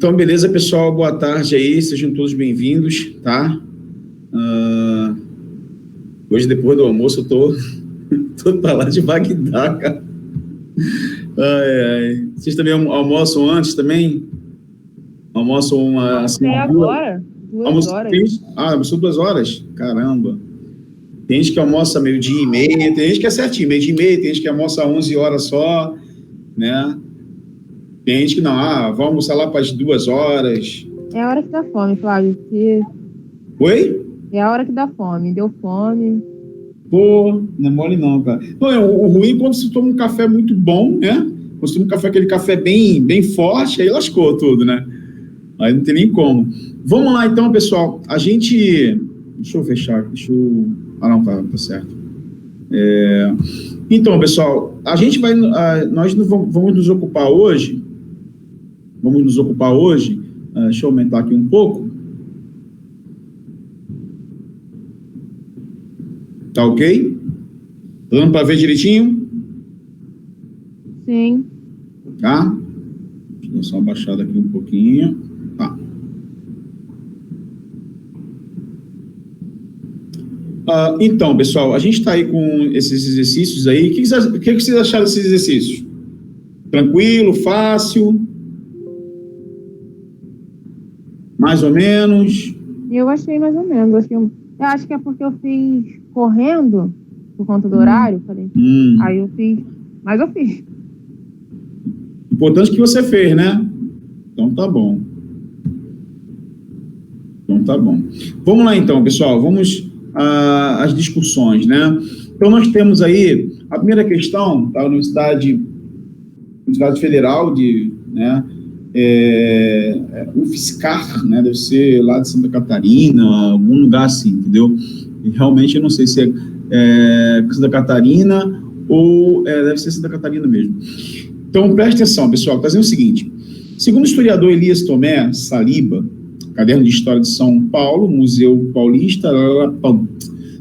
Então, beleza, pessoal? Boa tarde aí, sejam todos bem-vindos, tá? Hoje, depois do almoço, eu tô pra lá de Bagdá, cara. Vocês também almoçam antes também? Almoçam assim, agora? 2 horas. Almoçou 2 horas? Caramba. Tem gente que almoça meio-dia e meia, tem gente que é certinho, meio-dia e meia, tem gente que almoça 11 horas só, né? Tem gente que não, vai almoçar lá para as 2 horas. É a hora que dá fome, Flávio. Oi? É a hora que dá fome. Deu fome. Pô, não é mole não, cara. Não, o ruim é quando você toma um café muito bom, né? Quando você toma um café, aquele café bem forte, aí lascou tudo, né? Aí não tem nem como. Vamos lá então, pessoal. A gente... Deixa eu fechar, não, tá certo. Então, pessoal, a gente vai... Nós vamos nos ocupar hoje... deixa eu aumentar aqui um pouco. Tá ok? Tá dando para ver direitinho? Sim. Tá? Deixa eu só abaixar aqui um pouquinho. Tá. Então, pessoal, a gente está aí com esses exercícios aí. O que vocês acharam desses exercícios? Tranquilo, fácil? Mais ou menos? Eu achei mais ou menos. Eu acho que é porque eu fiz correndo por conta do horário. Falei. Aí eu fiz. Mas eu fiz. Importante que você fez, né? Então tá bom. Vamos lá então, pessoal. Vamos às discussões, né? Então nós temos aí a primeira questão da Universidade Federal né? UFSCar, né? Deve ser lá de Santa Catarina, algum lugar assim, entendeu? E realmente eu não sei se é Santa Catarina ou deve ser Santa Catarina mesmo. Então preste atenção, pessoal, está dizendo o seguinte: segundo o historiador Elias Tomé Saliba, Caderno de História de São Paulo, Museu Paulista, no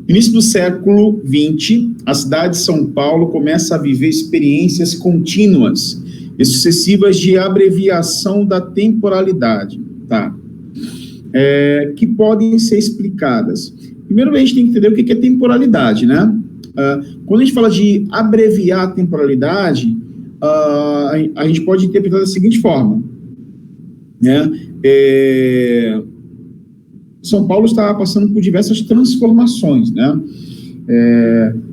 início do século XX, a cidade de São Paulo começa a viver experiências contínuas e sucessivas de abreviação da temporalidade, tá? Que podem ser explicadas. Primeiro, a gente tem que entender o que é temporalidade, né? Quando a gente fala de abreviar a temporalidade, a gente pode interpretar da seguinte forma, né? São Paulo estava passando por diversas transformações, né?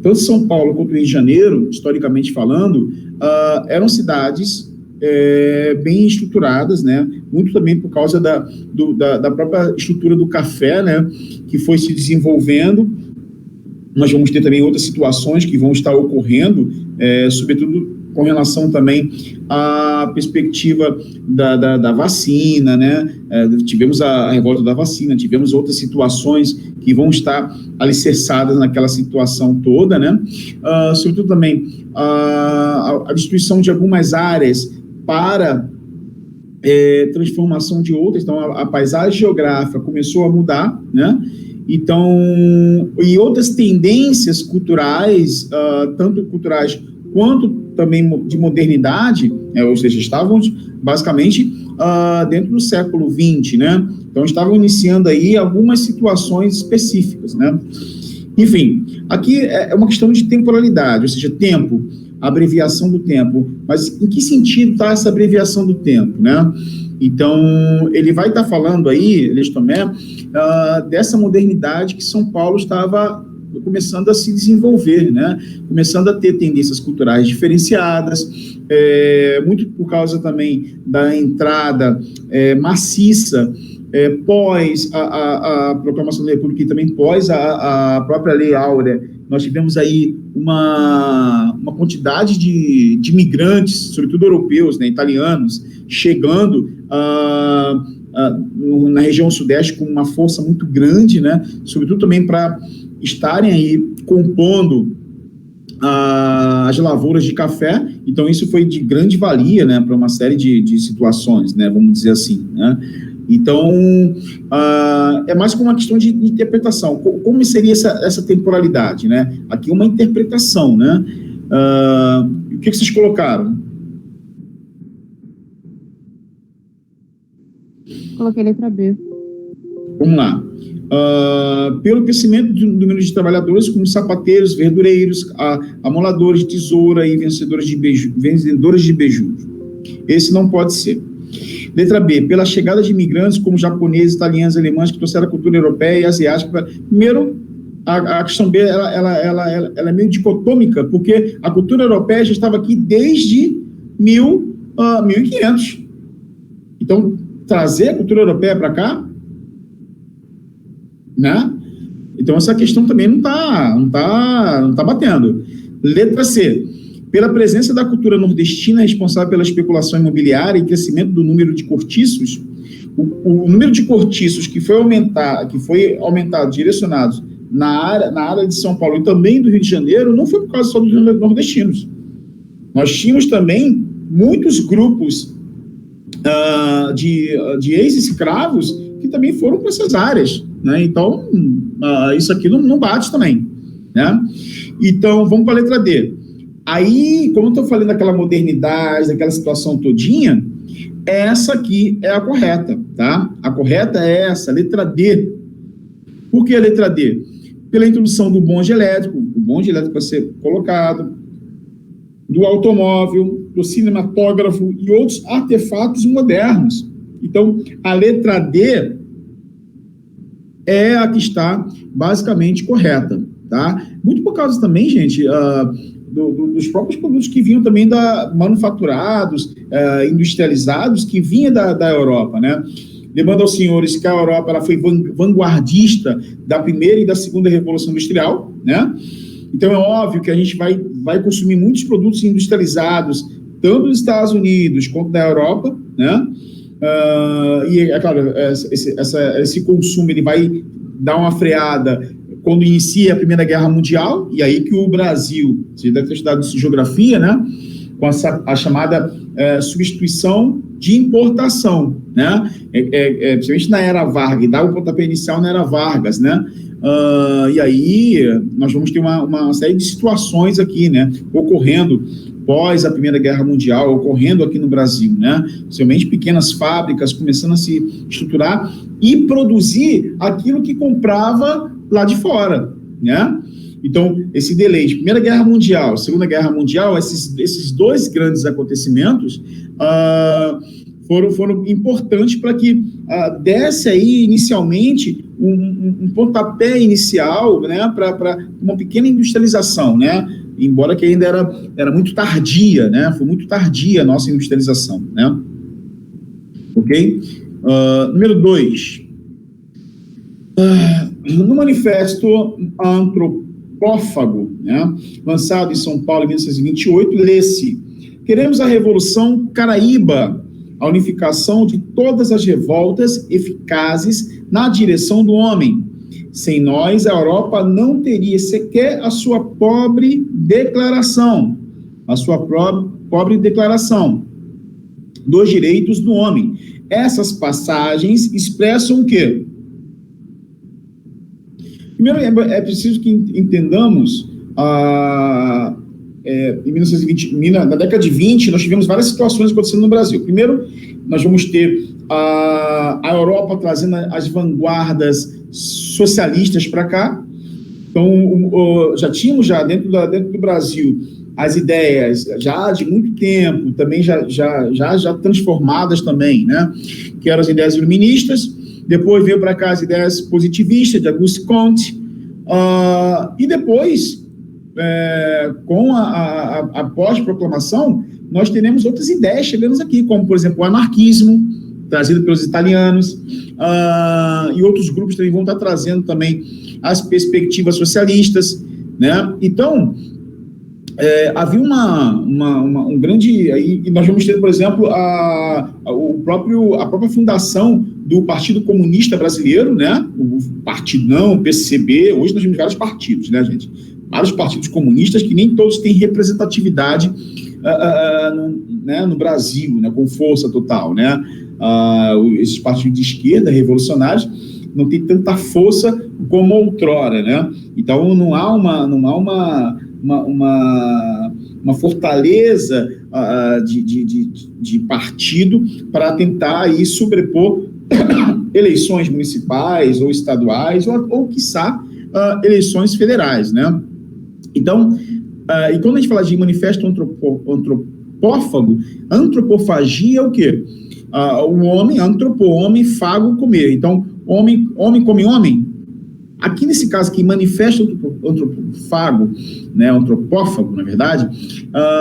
Tanto São Paulo quanto Rio de Janeiro, historicamente falando, eram cidades bem estruturadas, né? Muito também por causa da própria estrutura do café, né? Que foi se desenvolvendo. Nós vamos ter também outras situações que vão estar ocorrendo, sobretudo com relação também à perspectiva da vacina, né? Tivemos a revolta da vacina, tivemos outras situações que vão estar alicerçadas naquela situação toda, né? Sobretudo também a destruição de algumas áreas para transformação de outras. Então, a paisagem geográfica começou a mudar, né? Então, e outras tendências culturais, tanto culturais quanto também de modernidade, ou seja, estávamos basicamente dentro do século XX, né? Então, estavam iniciando aí algumas situações específicas, né? Enfim, aqui é uma questão de temporalidade, ou seja, tempo, abreviação do tempo. Mas em que sentido está essa abreviação do tempo, né? Então, ele vai estar falando aí, Elias Tomé, dessa modernidade que São Paulo estava começando a se desenvolver, né? Começando a ter tendências culturais diferenciadas, muito por causa também da entrada maciça pós a proclamação da República e também pós a própria Lei Áurea. Nós tivemos aí uma quantidade de imigrantes, sobretudo europeus, né, italianos, chegando na região sudeste com uma força muito grande, né, sobretudo também para estarem aí compondo as lavouras de café. Então isso foi de grande valia, né, para uma série de situações, né, vamos dizer assim, né. Então, é mais como uma questão de interpretação. Como seria essa temporalidade, né? Aqui é uma interpretação, né? O que vocês colocaram? Coloquei letra B. Vamos lá. Pelo crescimento do número de trabalhadores, como sapateiros, verdureiros, amoladores de tesoura e vendedores de beiju. Esse não pode ser. Letra B, pela chegada de imigrantes como japoneses, italianos, alemães, que trouxeram a cultura europeia e asiática. Primeiro, a questão B ela é meio dicotômica, porque a cultura europeia já estava aqui desde 1500. Então, trazer a cultura europeia para cá, né? Então, essa questão também não tá batendo. Letra C, pela presença da cultura nordestina responsável pela especulação imobiliária e crescimento do número de cortiços, o número de cortiços que foi aumentado, direcionados na área de São Paulo e também do Rio de Janeiro, não foi por causa só dos nordestinos. Nós tínhamos também muitos grupos de ex-escravos que também foram para essas áreas, né? Então, isso aqui não bate também, né? Então, vamos para a letra D. Aí, como eu estou falando daquela modernidade, daquela situação todinha, essa aqui é a correta, tá? A correta é essa, letra D. Por que a letra D? Pela introdução do bonde elétrico, o bonde elétrico vai ser colocado, do automóvel, do cinematógrafo e outros artefatos modernos. Então, a letra D é a que está basicamente correta, tá? Muito por causa também, gente, dos próprios produtos que vinham também manufaturados, industrializados, que vinha da Europa, né? Lembrando aos senhores que a Europa ela foi vanguardista da primeira e da segunda revolução industrial, né? Então é óbvio que a gente vai consumir muitos produtos industrializados, tanto nos Estados Unidos quanto na Europa, né? E é claro, esse consumo ele vai dar uma freada quando inicia a Primeira Guerra Mundial, e aí que o Brasil, você deve ter estudado isso em geografia, né? Com a chamada substituição de importação, né? Principalmente na era Vargas, dá o pontapé inicial na era Vargas, né? E aí nós vamos ter uma série de situações aqui, né? Ocorrendo pós a Primeira Guerra Mundial, ocorrendo aqui no Brasil, né? Principalmente pequenas fábricas começando a se estruturar e produzir aquilo que comprava lá de fora, né? Então, esse delay de Primeira Guerra Mundial, Segunda Guerra Mundial, esses dois grandes acontecimentos foram importantes para que desse aí, inicialmente, um pontapé inicial, né, para uma pequena industrialização, né? Embora que ainda era muito tardia, né? Foi muito tardia a nossa industrialização, né? Ok? Número 2. No manifesto antropófago, né, lançado em São Paulo em 1928, lê-se: queremos a Revolução Caraíba, a unificação de todas as revoltas eficazes na direção do homem. Sem nós, a Europa não teria sequer a sua pobre declaração, dos direitos do homem. Essas passagens expressam o quê? Primeiro, é preciso que entendamos, em 1920, na década de 20, nós tivemos várias situações acontecendo no Brasil. Primeiro, nós vamos ter a Europa trazendo as vanguardas socialistas para cá. Então, já tínhamos dentro do Brasil as ideias já de muito tempo, também já transformadas também, né? Que eram as ideias iluministas. Depois veio para cá as ideias positivistas de Auguste Comte, e depois, com a pós-proclamação, nós teremos outras ideias chegando aqui, como, por exemplo, o anarquismo, trazido pelos italianos, e outros grupos também vão estar trazendo também as perspectivas socialistas, né? Então, havia um grande... Aí nós vamos ter, por exemplo, a própria fundação do Partido Comunista Brasileiro, né? O Partidão, o PCB. Hoje nós temos vários partidos, né, gente? Vários partidos comunistas que nem todos têm representatividade no Brasil, né? Com força total, né? Esses partidos de esquerda, revolucionários, não têm tanta força como outrora, né? Então não há uma fortaleza de partido para tentar aí sobrepor eleições municipais ou estaduais, ou quiçá, eleições federais, né? Então, e quando a gente fala de manifesto antropófago, antropofagia é o quê? O homem, homem, fago, comer. Então, homem come homem. Aqui, nesse caso aqui, manifesto antropofago, né, antropófago, na verdade,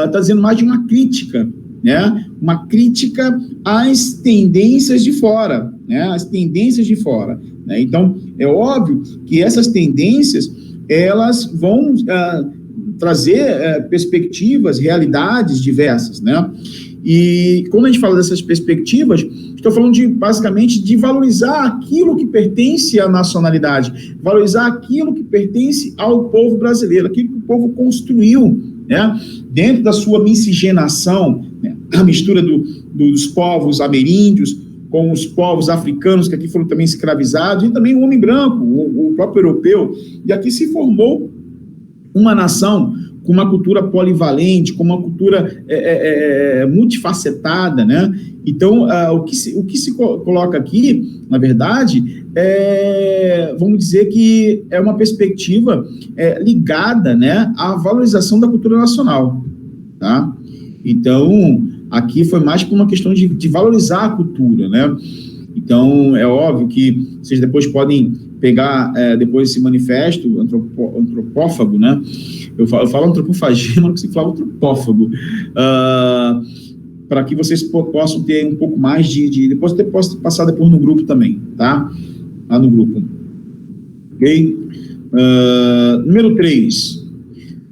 está dizendo mais de uma crítica, né? Uma crítica às tendências de fora, né? As tendências de fora, né? Então, é óbvio que essas tendências, elas vão trazer perspectivas, realidades diversas, né? E quando a gente fala dessas perspectivas, estou falando basicamente de valorizar aquilo que pertence à nacionalidade, valorizar aquilo que pertence ao povo brasileiro, aquilo que o povo construiu, né? Dentro da sua miscigenação, né? A mistura dos povos ameríndios com os povos africanos, que aqui foram também escravizados, e também o homem branco, o próprio europeu, e aqui se formou uma nação com uma cultura polivalente, com uma cultura multifacetada, né? Então, o que se coloca aqui, na verdade, vamos dizer que é uma perspectiva ligada, né, à valorização da cultura nacional, tá? Então, aqui foi mais por uma questão de valorizar a cultura, né? Então, é óbvio que vocês depois podem pegar depois esse manifesto antropófago, né? Eu falo antropofagia, mas não consigo falar antropófago, para que vocês possam ter um pouco mais depois eu posso passar depois no grupo também, tá? Lá no grupo. Ok? Número 3.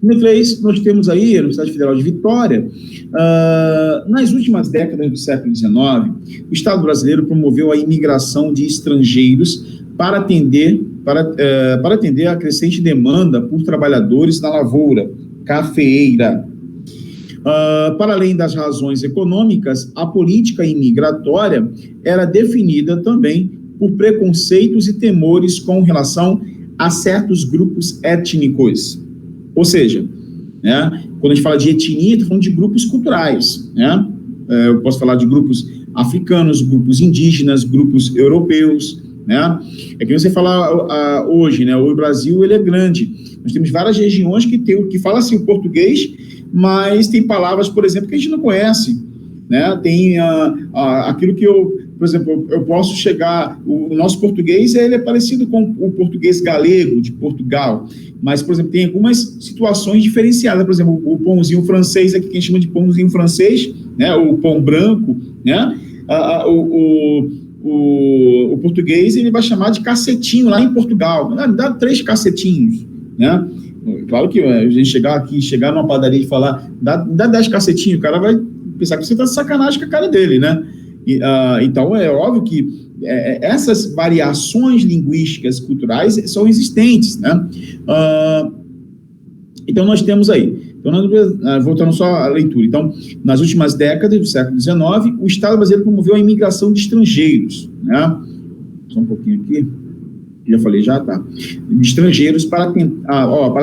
Número 3, nós temos aí a Universidade Federal de Vitória. Nas últimas décadas do século XIX, o Estado brasileiro promoveu a imigração de estrangeiros para atender a crescente demanda por trabalhadores na lavoura cafeeira. Para além das razões econômicas, a política imigratória era definida também por preconceitos e temores com relação a certos grupos étnicos. Ou seja, né, quando a gente fala de etnia, está falando de grupos culturais, né? Eu posso falar de grupos africanos, grupos indígenas, grupos europeus, né? É que você fala hoje, né? O Brasil, ele é grande. Nós temos várias regiões que falam assim o português, mas tem palavras, por exemplo, que a gente não conhece, né? Tem aquilo que por exemplo, eu posso chegar, o nosso português, ele é parecido com o português galego, de Portugal, mas, por exemplo, tem algumas situações diferenciadas, por exemplo, o pãozinho francês, aqui que a gente chama de pãozinho francês, né? O pão branco, né? O português, ele vai chamar de cacetinho lá em Portugal, dá 3 cacetinhos, né? Claro que a gente chegar numa padaria e falar, dá 10 cacetinhos, o cara vai pensar que você está de sacanagem com a cara dele, né? Então, é óbvio que essas variações linguísticas culturais são existentes, né? Então, nós temos aí, voltando só à leitura, então, nas últimas décadas do século XIX, o Estado brasileiro promoveu a imigração de estrangeiros, né? Só um pouquinho aqui, já falei, tá? De estrangeiros para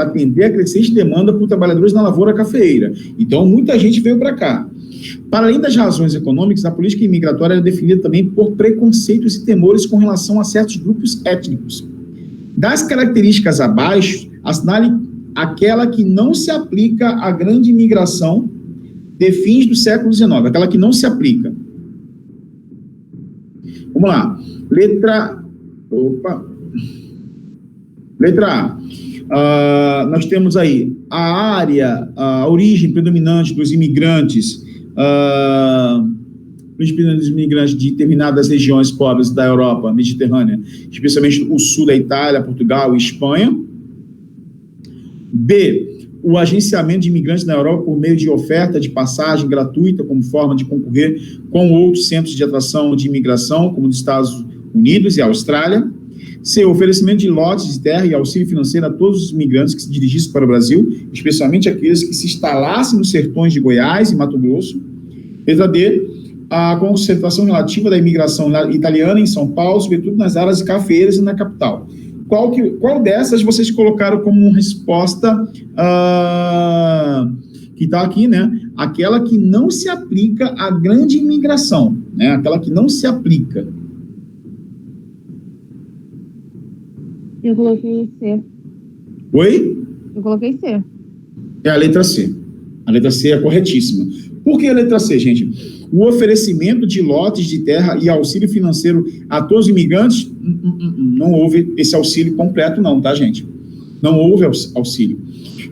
atender a crescente demanda por trabalhadores na lavoura cafeeira. Então, muita gente veio para cá. Para além das razões econômicas, a política imigratória é definida também por preconceitos e temores com relação a certos grupos étnicos. Das características abaixo, assinale aquela que não se aplica à grande imigração de fins do século XIX, aquela que não se aplica. Vamos lá. Letra A. Nós temos aí a origem predominante dos imigrantes, de determinadas regiões pobres da Europa mediterrânea, especialmente o sul da Itália, Portugal e Espanha. B, o agenciamento de imigrantes na Europa por meio de oferta de passagem gratuita como forma de concorrer com outros centros de atração de imigração, como os Estados Unidos e a Austrália. C, o oferecimento de lotes de terra e auxílio financeiro a todos os imigrantes que se dirigissem para o Brasil, especialmente aqueles que se instalassem nos sertões de Goiás e Mato Grosso. Letra D, a concentração relativa da imigração italiana em São Paulo, sobretudo nas áreas cafeeiras e na capital. Qual dessas vocês colocaram como resposta que está aqui, né? Aquela que não se aplica à grande imigração, né? Aquela que não se aplica. Eu coloquei C. Oi? Eu coloquei C. É a letra C. A letra C é corretíssima. Por que a letra C, gente? O oferecimento de lotes de terra e auxílio financeiro a todos os imigrantes, não houve esse auxílio completo não, tá, gente? Não houve auxílio.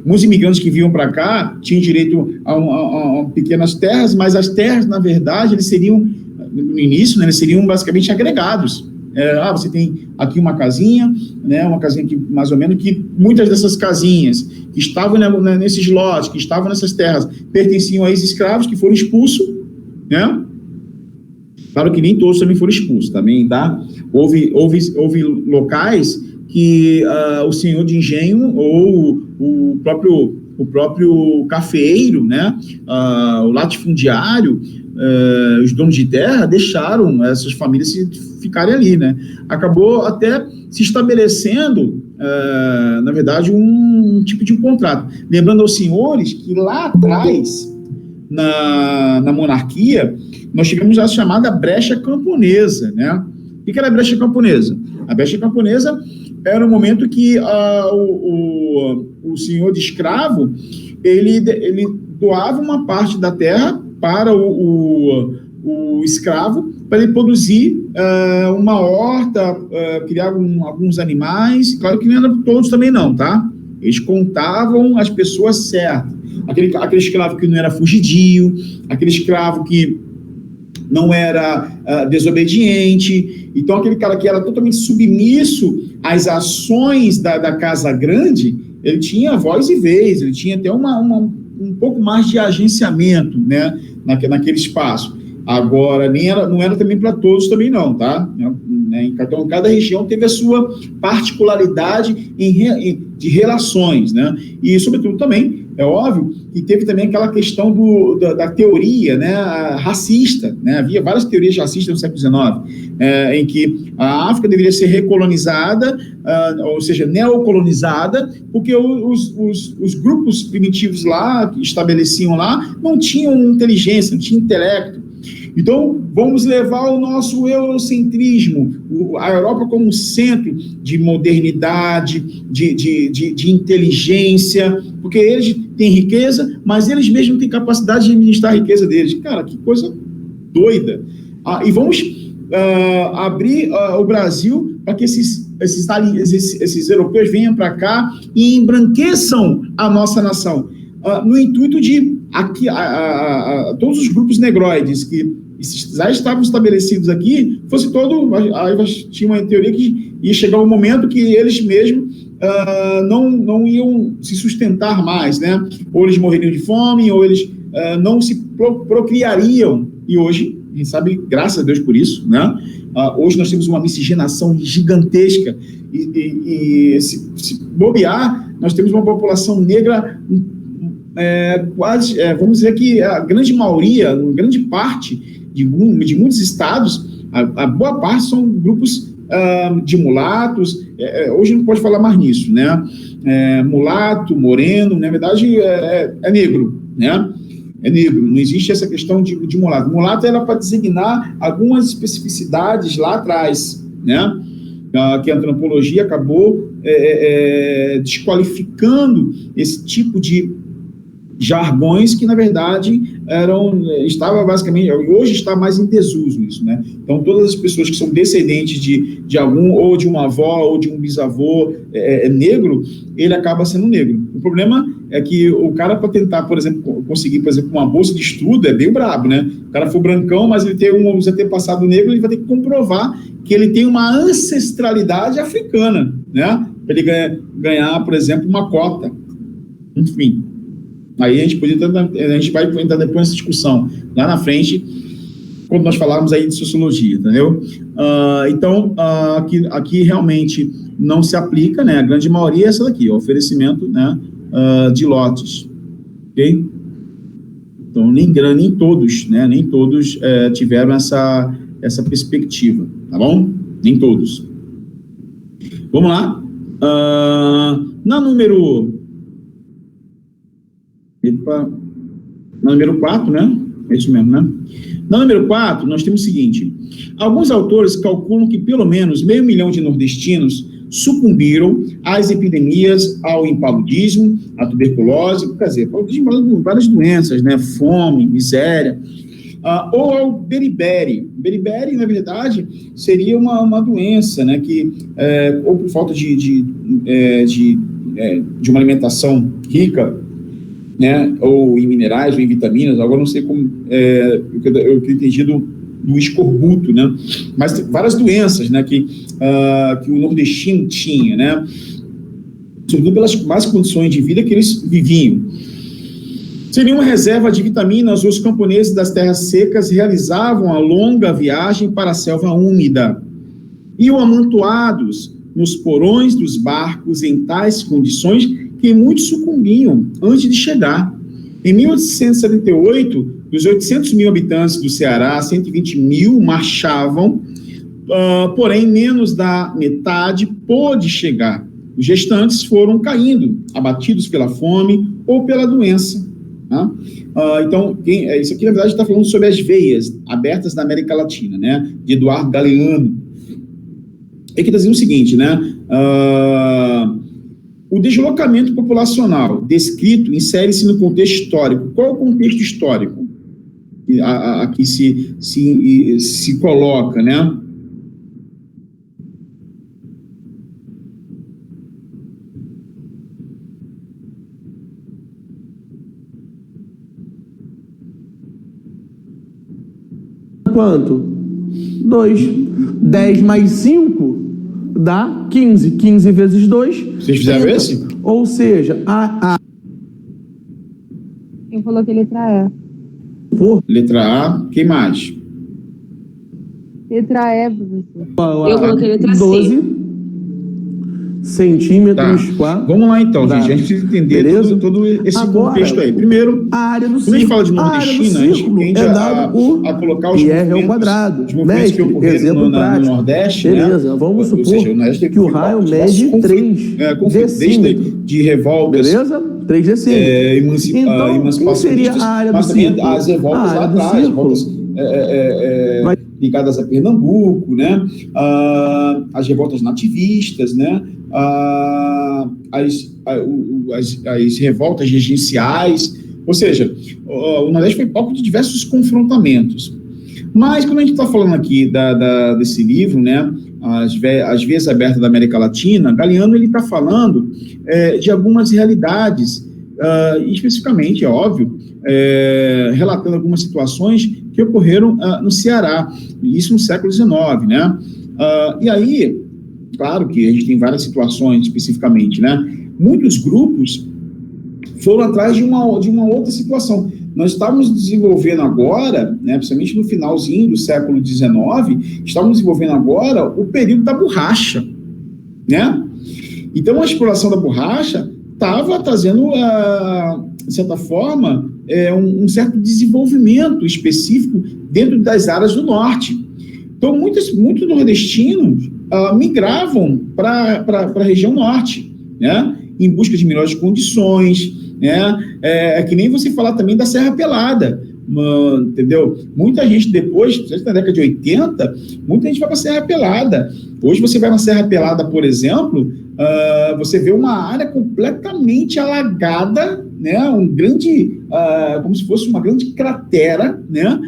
Muitos imigrantes que vinham para cá tinham direito a pequenas terras, mas as terras, na verdade, eles seriam, no início, né, eles seriam basicamente agregados. Você tem aqui uma casinha, né, uma casinha que mais ou menos, que muitas dessas casinhas que estavam nesses lotes, que estavam nessas terras, pertenciam a ex-escravos que foram expulsos, né? Claro que nem todos também foram expulsos, também, tá? Houve locais que o senhor de engenho ou o próprio cafeeiro, né, o latifundiário, os donos de terra deixaram essas famílias ficarem ali, né? Acabou até se estabelecendo, na verdade, um tipo de contrato. Lembrando aos senhores que lá atrás, na monarquia, nós tivemos a chamada brecha camponesa, né? O que era a brecha camponesa? A brecha camponesa era o momento que o senhor de escravo, ele doava uma parte da terra para o escravo, para ele produzir uma horta, criar alguns animais. Claro que não era todos também não, tá? Eles contavam as pessoas certas. Aquele escravo que não era fugidio, aquele escravo que não era desobediente. Então, aquele cara que era totalmente submisso às ações da Casa Grande, ele tinha voz e vez, ele tinha até um pouco mais de agenciamento, né, naquele espaço. Agora, não era também para todos também não, tá? Então, cada região teve a sua particularidade de relações, né? E, sobretudo, também, é óbvio, que teve também aquela questão da teoria, né, racista, né? Havia várias teorias racistas no século XIX, em que a África deveria ser recolonizada, ou seja, neocolonizada, porque os grupos primitivos lá, que estabeleciam lá, não tinham inteligência, não tinham intelecto. Então, vamos levar o nosso eurocentrismo, a Europa como um centro de modernidade, de inteligência, porque eles têm riqueza, mas eles mesmos têm capacidade de administrar a riqueza deles. Cara, que coisa doida. E vamos abrir o Brasil para que esses europeus venham para cá e embranqueçam a nossa nação, no intuito de todos os grupos negroides que já estavam estabelecidos aqui, fosse todo... Aí tinha uma teoria que ia chegar um momento que eles mesmos não iam se sustentar mais, né? Ou eles morreriam de fome, ou eles não se procriariam. E hoje, a gente sabe, graças a Deus por isso, né? Hoje nós temos uma miscigenação gigantesca e se bobear, nós temos uma população negra quase, vamos dizer que a grande maioria, grande parte de muitos estados, a boa parte são grupos de mulatos. Hoje não pode falar mais nisso, né? Mulato, moreno, na verdade é negro, né? É negro, não existe essa questão de mulato. Mulato era para designar algumas especificidades lá atrás, né? Que a antropologia acabou desqualificando esse tipo de jargões que, na verdade, estava basicamente, hoje está mais em desuso isso, né? Então, todas as pessoas que são descendentes de algum, ou de uma avó, ou de um bisavô negro, ele acaba sendo negro. O problema é que o cara, para tentar, por exemplo, conseguir, por exemplo, uma bolsa de estudo, é bem brabo, né? O cara for brancão, mas ele tem um antepassado negro, ele vai ter que comprovar que ele tem uma ancestralidade africana, né? Para ele ganhar, por exemplo, uma cota. Enfim. Aí a gente vai entrar depois nessa discussão lá na frente, quando nós falarmos aí de sociologia, entendeu? Então, aqui realmente não se aplica, né? A grande maioria é essa daqui, o oferecimento, né, de lotes, ok? Então, nem todos, né? Nem todos tiveram essa perspectiva, tá bom? Nem todos. Vamos lá. Na número 4, né? É isso mesmo, né? Na número 4, nós temos o seguinte: alguns autores calculam que pelo menos 500 mil de nordestinos sucumbiram às epidemias, ao impaludismo, à tuberculose, quer dizer, várias doenças, né? Fome, miséria, ou ao beriberi. Beriberi, na verdade, seria uma doença, né? Que, ou por falta de uma alimentação rica, né? Ou em minerais, ou em vitaminas, agora não sei como, eu tenho entendido do escorbuto, né? Mas várias doenças, né? Que o nordestino tinha, né? Sobretudo pelas más condições de vida que eles viviam. Seria uma reserva de vitaminas, os camponeses das terras secas realizavam a longa viagem para a selva úmida. Iam amontoados nos porões dos barcos em tais condições que muitos sucumbiam antes de chegar. Em 1878, dos 800 mil habitantes do Ceará, 120 mil marchavam, porém menos da metade pôde chegar. Os restantes foram caindo, abatidos pela fome ou pela doença. Tá? Então, isso aqui, na verdade, está falando sobre as veias abertas da América Latina, né? De Eduardo Galeano. Aqui está dizendo o seguinte, né? O deslocamento populacional descrito insere-se no contexto histórico. Qual é o contexto histórico? Aqui se coloca, né? Quanto? 2. 10 mais 5 dá 15. 15 vezes 2. Vocês fizeram esse? Ou seja, Eu coloquei letra E. Letra A, quem mais? Letra E, professor. Eu coloquei letra C. 12 centímetros quadrados. Vamos lá então, gente. A gente precisa entender todo esse contexto aí. Primeiro, a área do quando a gente fala de nordestina, a gente tende a colocar os movimentos, quadrado. Os movimentos que ocorreram no Nordeste. Beleza, né? Vamos supor que o raio mede 3 desde de revoltas. Beleza? 3 decímetros. Então, quem seria a área do círculo? As revoltas lá atrás, revoltas ligadas a Pernambuco, né? As revoltas nativistas, né? As revoltas regenciais, ou seja, o Nordeste foi palco de diversos confrontamentos. Mas quando a gente está falando aqui desse livro, né, as veias abertas da América Latina, Galeano ele está falando de algumas realidades, especificamente, é óbvio, relatando algumas situações que ocorreram no Ceará, isso no século XIX, né? E aí, claro que a gente tem várias situações especificamente, né? Muitos grupos foram atrás de uma outra situação. Nós estávamos desenvolvendo agora, né, principalmente no finalzinho do século XIX, estávamos desenvolvendo agora o período da borracha, né? Então, a exploração da borracha estava trazendo, de certa forma, um certo desenvolvimento específico dentro das áreas do norte. Então, muitos nordestinos migravam para a região norte, né, em busca de melhores condições, né? É que nem você falar também da Serra Pelada, entendeu? Muita gente depois, na década de 80, muita gente vai para a Serra Pelada. Hoje você vai na Serra Pelada, por exemplo, você vê uma área completamente alagada, né? Como se fosse uma grande cratera, né?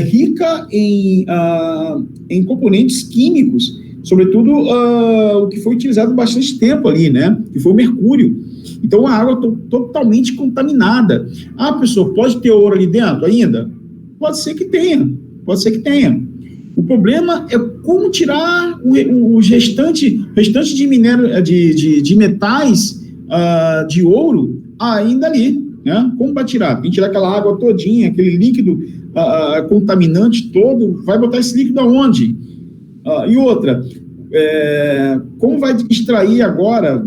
Rica em componentes químicos, sobretudo o que foi utilizado bastante tempo ali, né? Que foi o mercúrio. Então, a água totalmente contaminada. A pessoa pode ter ouro ali dentro ainda? Pode ser que tenha, O problema é como tirar os restantes de minério, de metais de ouro ainda ali, né? Como vai tirar? Tem que tirar aquela água todinha, aquele líquido contaminante todo, vai botar esse líquido aonde? E outra, como vai extrair agora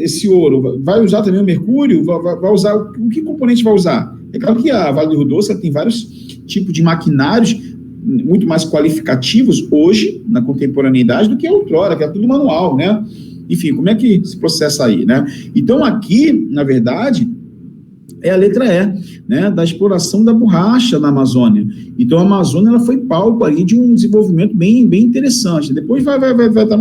esse ouro? Vai usar também o mercúrio? Vai usar o que componente vai usar? É claro que a Vale do Rio Doce tem vários tipos de maquinários muito mais qualificativos hoje, na contemporaneidade, do que outrora, que é tudo manual, né? Enfim, como é que se processa aí, né? Então, aqui, na verdade, É a letra E, né, da exploração da borracha na Amazônia. Então, a Amazônia ela foi palco ali de um desenvolvimento bem interessante. Depois vai estar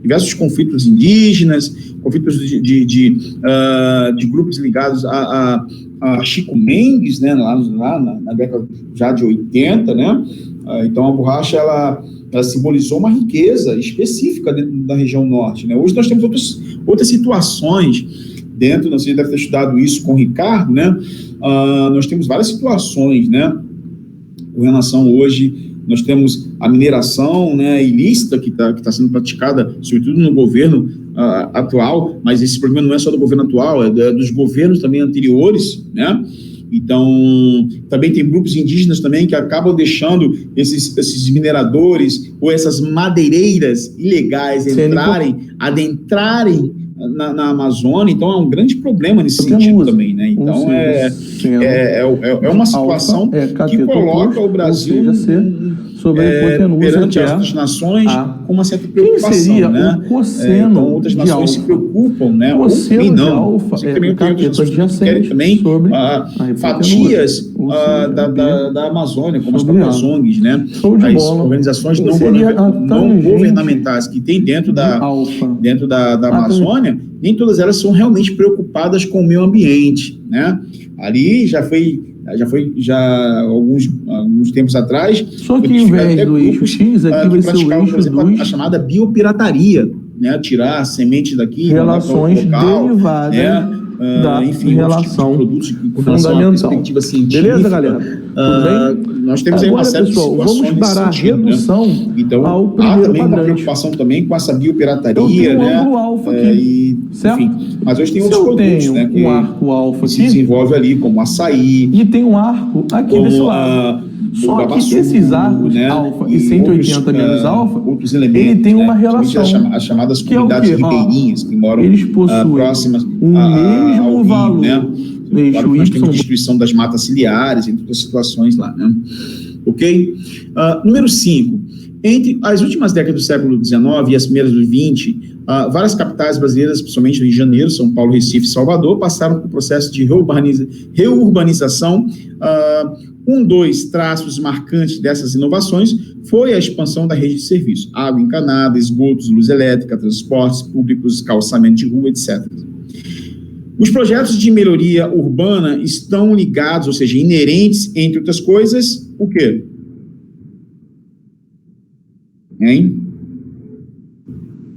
diversos conflitos indígenas, conflitos de grupos ligados a Chico Mendes, né, lá na década já de 80, né? Então, a borracha, ela simbolizou uma riqueza específica dentro da região norte, né? Hoje nós temos outras situações dentro, você deve ter estudado isso com o Ricardo, né? Nós temos várias situações, né? Com relação hoje, nós temos a mineração, né, ilícita que está sendo praticada, sobretudo no governo atual, mas esse problema não é só do governo atual, é dos governos também anteriores, né? Então, também tem grupos indígenas também que acabam deixando esses mineradores ou essas madeireiras ilegais adentrarem na Amazônia. Então é um grande problema nesse sentido também, né? Então é uma situação que coloca o Brasil perante as outras nações com uma certa preocupação, seria, né? Então outras nações se preocupam, né? Ou não. Você também tem outras nações que querem também fatias da Amazônia, como as próprias ONGs, né? As organizações não governamentais que tem dentro da Amazônia, nem todas elas são realmente preocupadas com o meio ambiente, né? Ali já foi alguns tempos atrás. Só que em vez do eixo X, aqui vai ser o eixo 2. A chamada biopirataria, né? Tirar sementes daqui, relações derivadas, né? Da relação fundamental. Beleza, galera? Tudo bem? Nós temos aí uma série de situações. Vamos para a redução, né? Então, ao há primeiro também quadrante. uma preocupação também com essa biopirataria, né? Alfa aqui, certo? Enfim, mas hoje tem outros produtos, né? Um arco alfa que se desenvolve ali, como açaí. E tem um arco aqui desse lado. Só que esses arcos, né, alfa e 180 menos alfa, outros elementos, ele tem uma relação. As chamadas comunidades ribeirinhas que moram próximas mesmo valor, né? Claro que nós temos destruição das matas ciliares, entre outras situações lá, né? Ok? Número 5. Entre as últimas décadas do século XIX e as primeiras do XX, várias capitais brasileiras, principalmente Rio de Janeiro, São Paulo, Recife e Salvador, passaram por um processo de reurbanização. Dois traços marcantes dessas inovações foi a expansão da rede de serviços, água encanada, esgotos, luz elétrica, transportes públicos, calçamento de rua, etc. Os projetos de melhoria urbana estão ligados, ou seja, inerentes, entre outras coisas, o quê? Hein?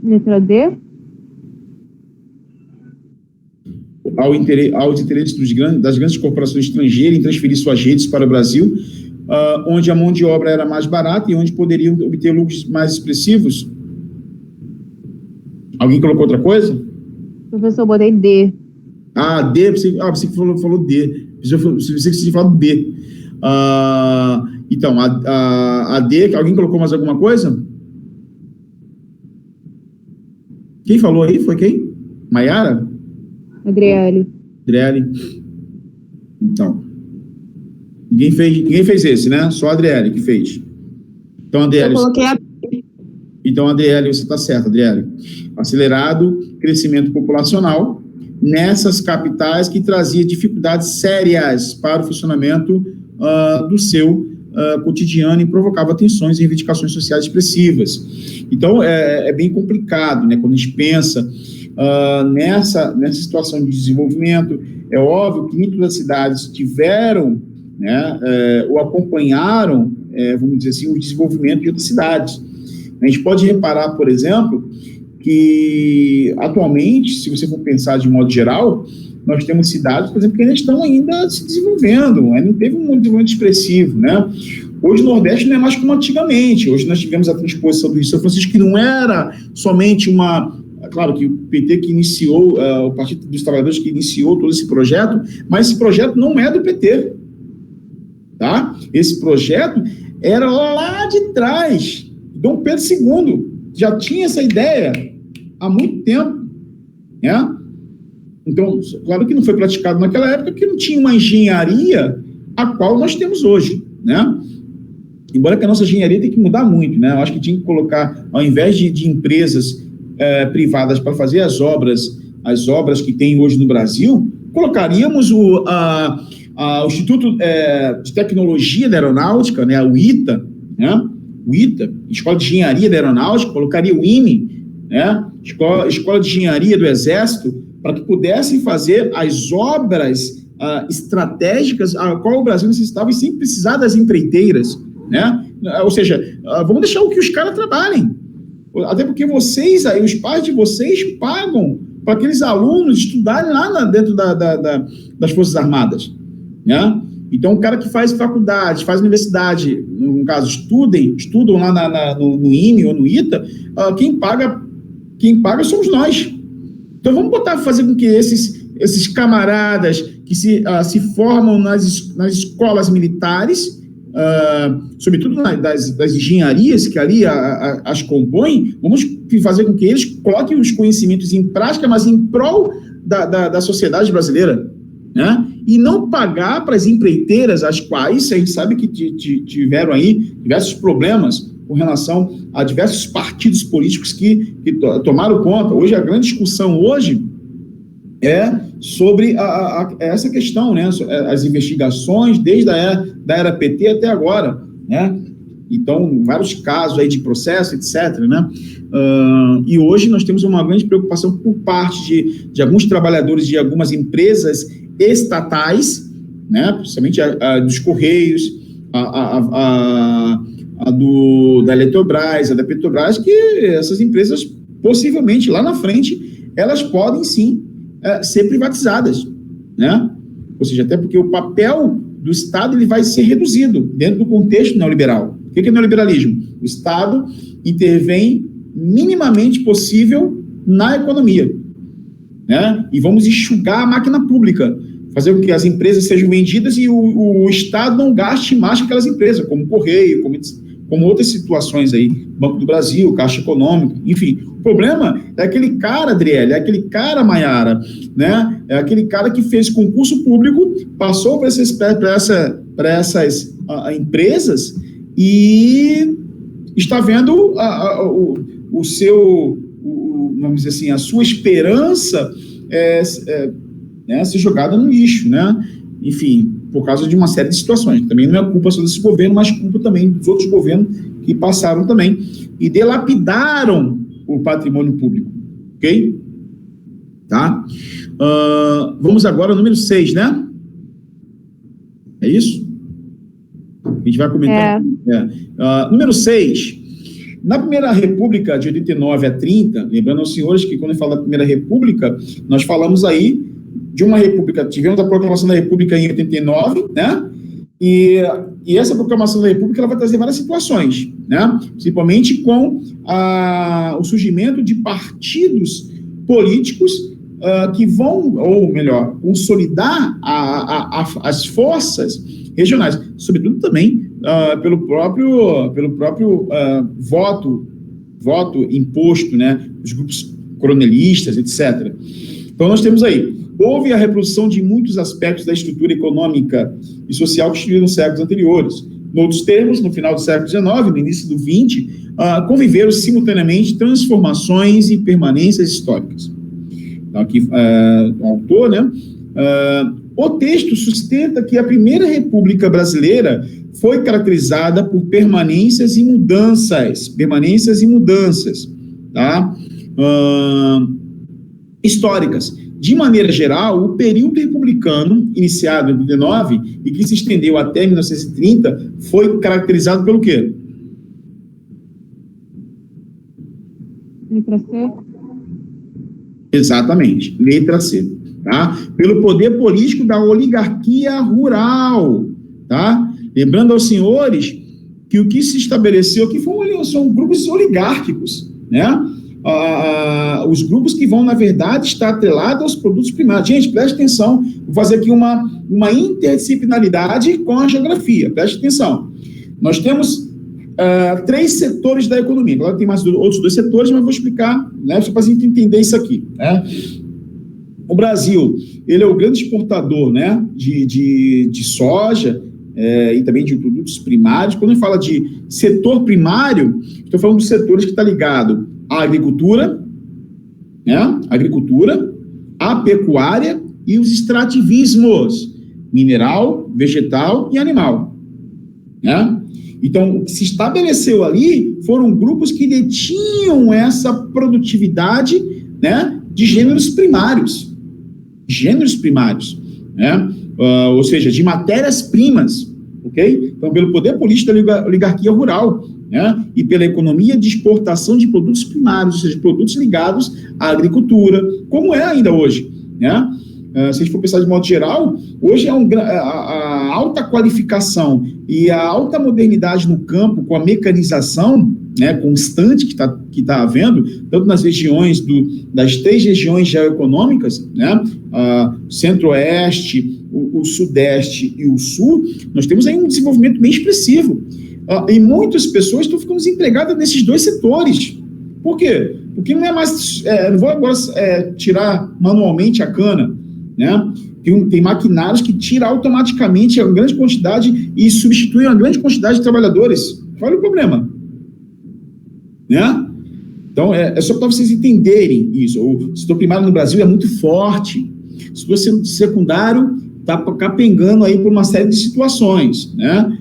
Letra D. Aos interesses das grandes corporações estrangeiras em transferir suas redes para o Brasil, onde a mão de obra era mais barata e onde poderiam obter lucros mais expressivos. Alguém colocou outra coisa? Professor, botei D. D, você que falou D. Você que tinha falado B. Então, a D, alguém colocou mais alguma coisa? Quem falou aí? Foi quem? Maiara? Adriele. Então, ninguém fez esse, né? Só a Adriele que fez. Então, Adriele. Eu coloquei a... Então, Adriele, você está certa, Adriele. Acelerado crescimento populacional nessas capitais que trazia dificuldades sérias para o funcionamento do seu cotidiano e provocava tensões e reivindicações sociais expressivas. Então, é bem complicado, né? Quando a gente pensa nessa situação de desenvolvimento, é óbvio que nem todas as cidades tiveram, né, ou acompanharam, vamos dizer assim, o desenvolvimento de outras cidades. A gente pode reparar, por exemplo, que atualmente, se você for pensar de modo geral, nós temos cidades, por exemplo, que ainda estão se desenvolvendo, não teve um desenvolvimento expressivo, né? Hoje o Nordeste não é mais como antigamente. Hoje nós tivemos a transposição do Rio São Francisco, que não era somente uma... Claro que o PT que iniciou, o Partido dos Trabalhadores que iniciou todo esse projeto, mas esse projeto não é do PT, tá? Esse projeto era lá de trás. Dom Pedro II já tinha essa ideia há muito tempo, né? Então, claro que não foi praticado naquela época, porque não tinha uma engenharia a qual nós temos hoje, né? Embora que a nossa engenharia tenha que mudar muito, né? Eu acho que tinha que colocar, ao invés de empresas privadas para fazer as obras que tem hoje no Brasil, colocaríamos o Instituto de Tecnologia da Aeronáutica, né, o ITA, né, Escola de Engenharia da Aeronáutica, colocaria o IME, né, Escola de Engenharia do Exército, para que pudessem fazer as obras estratégicas a qual o Brasil necessitava e sem precisar das empreiteiras, né? Ou seja, vamos deixar que os caras trabalhem, até porque vocês, aí, os pais de vocês pagam para aqueles alunos estudarem lá dentro das Forças Armadas, né? Então, o cara que faz faculdade, faz universidade, no caso, estudam lá no IME ou no ITA, quem paga somos nós. Então, vamos fazer com que esses camaradas que se formam nas escolas militares, sobretudo das engenharias que ali as compõem, vamos fazer com que eles coloquem os conhecimentos em prática, mas em prol da sociedade brasileira, né? E não pagar para as empreiteiras, as quais a gente sabe que tiveram aí diversos problemas com relação a diversos partidos políticos que tomaram conta. Hoje, a grande discussão hoje é sobre essa questão, né? As investigações desde a era PT até agora, né? Então, vários casos aí de processo, etc., né? E hoje nós temos uma grande preocupação por parte de alguns trabalhadores de algumas empresas estatais, né? Principalmente dos Correios, da Eletrobras, da Petrobras, que essas empresas, possivelmente, lá na frente, elas podem, sim, ser privatizadas, né? Ou seja, até porque o papel do Estado ele vai ser reduzido dentro do contexto neoliberal. O que é neoliberalismo? O Estado intervém minimamente possível na economia, né? E vamos enxugar a máquina pública, fazer com que as empresas sejam vendidas e o Estado não gaste mais com aquelas empresas, como Correio, como outras situações aí, Banco do Brasil, Caixa Econômica, enfim. O problema é aquele cara, Adriele, é aquele cara, Maiara, né? É aquele cara que fez concurso público, passou para essas empresas e está vendo vamos dizer assim, a sua esperança ser jogada no lixo, né? Enfim, por causa de uma série de situações. Também não é culpa só desse governo, mas culpa também dos outros governos que passaram também e dilapidaram o patrimônio público, ok? Tá? Vamos agora ao número 6, né? É isso? A gente vai comentar. Número 6. Na Primeira República, de 89 a 30, lembrando aos senhores que quando eu falo da Primeira República, nós falamos aí de uma república, tivemos a proclamação da República em 89, né? E essa proclamação da República ela vai trazer várias situações, né? Principalmente com o surgimento de partidos políticos que vão, ou melhor, consolidar as forças regionais, sobretudo também pelo próprio voto imposto, né? Os grupos coronelistas, etc. Então nós temos aí, houve a reprodução de muitos aspectos da estrutura econômica e social que estiveram nos séculos anteriores. Em outros termos, no final do século XIX, no início do XX, conviveram simultaneamente transformações e permanências históricas. Então, aqui, o autor, né? O texto sustenta que a Primeira República Brasileira foi caracterizada por permanências e mudanças, tá? Históricas. De maneira geral, o período republicano, iniciado em 19 e que se estendeu até 1930, foi caracterizado pelo quê? Letra C. Exatamente, letra C. Tá? Pelo poder político da oligarquia rural. Tá? Lembrando aos senhores que o que se estabeleceu aqui são grupos oligárquicos, né? Os grupos que vão, na verdade, estar atrelados aos produtos primários. Gente, preste atenção, vou fazer aqui uma interdisciplinaridade com a geografia, preste atenção. Nós temos 3 setores da economia, agora tem mais outros 2 setores, mas vou explicar, né, só para a gente entender isso aqui, né? O Brasil, ele é o grande exportador, né, de soja e também de produtos primários. Quando a gente fala de setor primário, estou falando dos setores que está ligado à agricultura, né, a pecuária e os extrativismos, mineral, vegetal e animal. Né? Então, o que se estabeleceu ali foram grupos que detinham essa produtividade, né, de gêneros primários. Né? Ou seja, de matérias-primas, ok? Então, pelo poder político da oligarquia rural, né? E pela economia de exportação de produtos primários, ou seja, produtos ligados à agricultura, como é ainda hoje, né? Se a gente for pensar de modo geral, hoje a alta qualificação e a alta modernidade no campo, com a mecanização, né, constante que está havendo, tanto nas regiões das 3 regiões geoeconômicas, né, centro-oeste, o sudeste e o sul, nós temos aí um desenvolvimento bem expressivo. E muitas pessoas estão ficando desempregadas nesses 2 setores. Por quê? Porque não é mais... não vou agora tirar manualmente a cana, né? Tem maquinários que tiram automaticamente a grande quantidade e substituem a grande quantidade de trabalhadores. Qual é o problema? Né? Então, é só para vocês entenderem isso. O setor primário no Brasil é muito forte. O setor secundário está capengando aí por uma série de situações, né?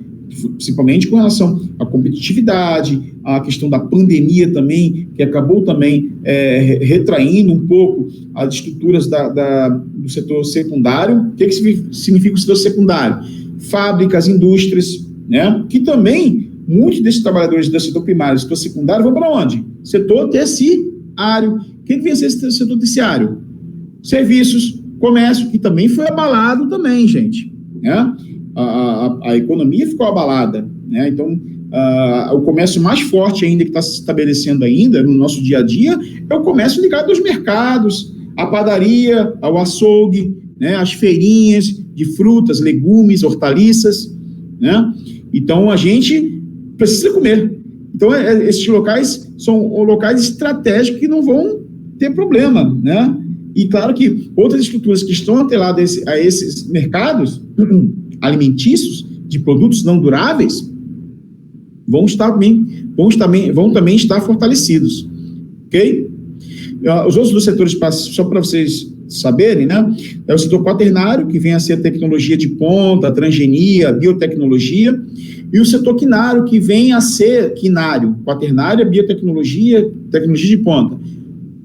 Principalmente com relação à competitividade, à questão da pandemia também, que acabou também retraindo um pouco as estruturas do setor secundário. O que significa o setor secundário? Fábricas, indústrias, né? Que também, muitos desses trabalhadores do setor primário e do setor secundário vão para onde? Setor terciário. O que vem a ser esse setor terciário? Serviços, comércio, que também foi abalado também, gente, né? A economia ficou abalada, né? Então, o comércio mais forte ainda que está se estabelecendo ainda no nosso dia a dia é o comércio ligado aos mercados, à padaria, ao açougue, né? Às feirinhas de frutas, legumes, hortaliças, né? Então, a gente precisa comer. Então, esses locais são locais estratégicos que não vão ter problema, né? E claro que outras estruturas que estão atreladas a esses mercados alimentícios, de produtos não duráveis, vão também estar fortalecidos, ok? Os outros dos setores, só para vocês saberem, né, é o setor quaternário, que vem a ser a tecnologia de ponta, a transgenia, a biotecnologia, e o setor quinário, que vem a ser quaternário, biotecnologia, tecnologia de ponta,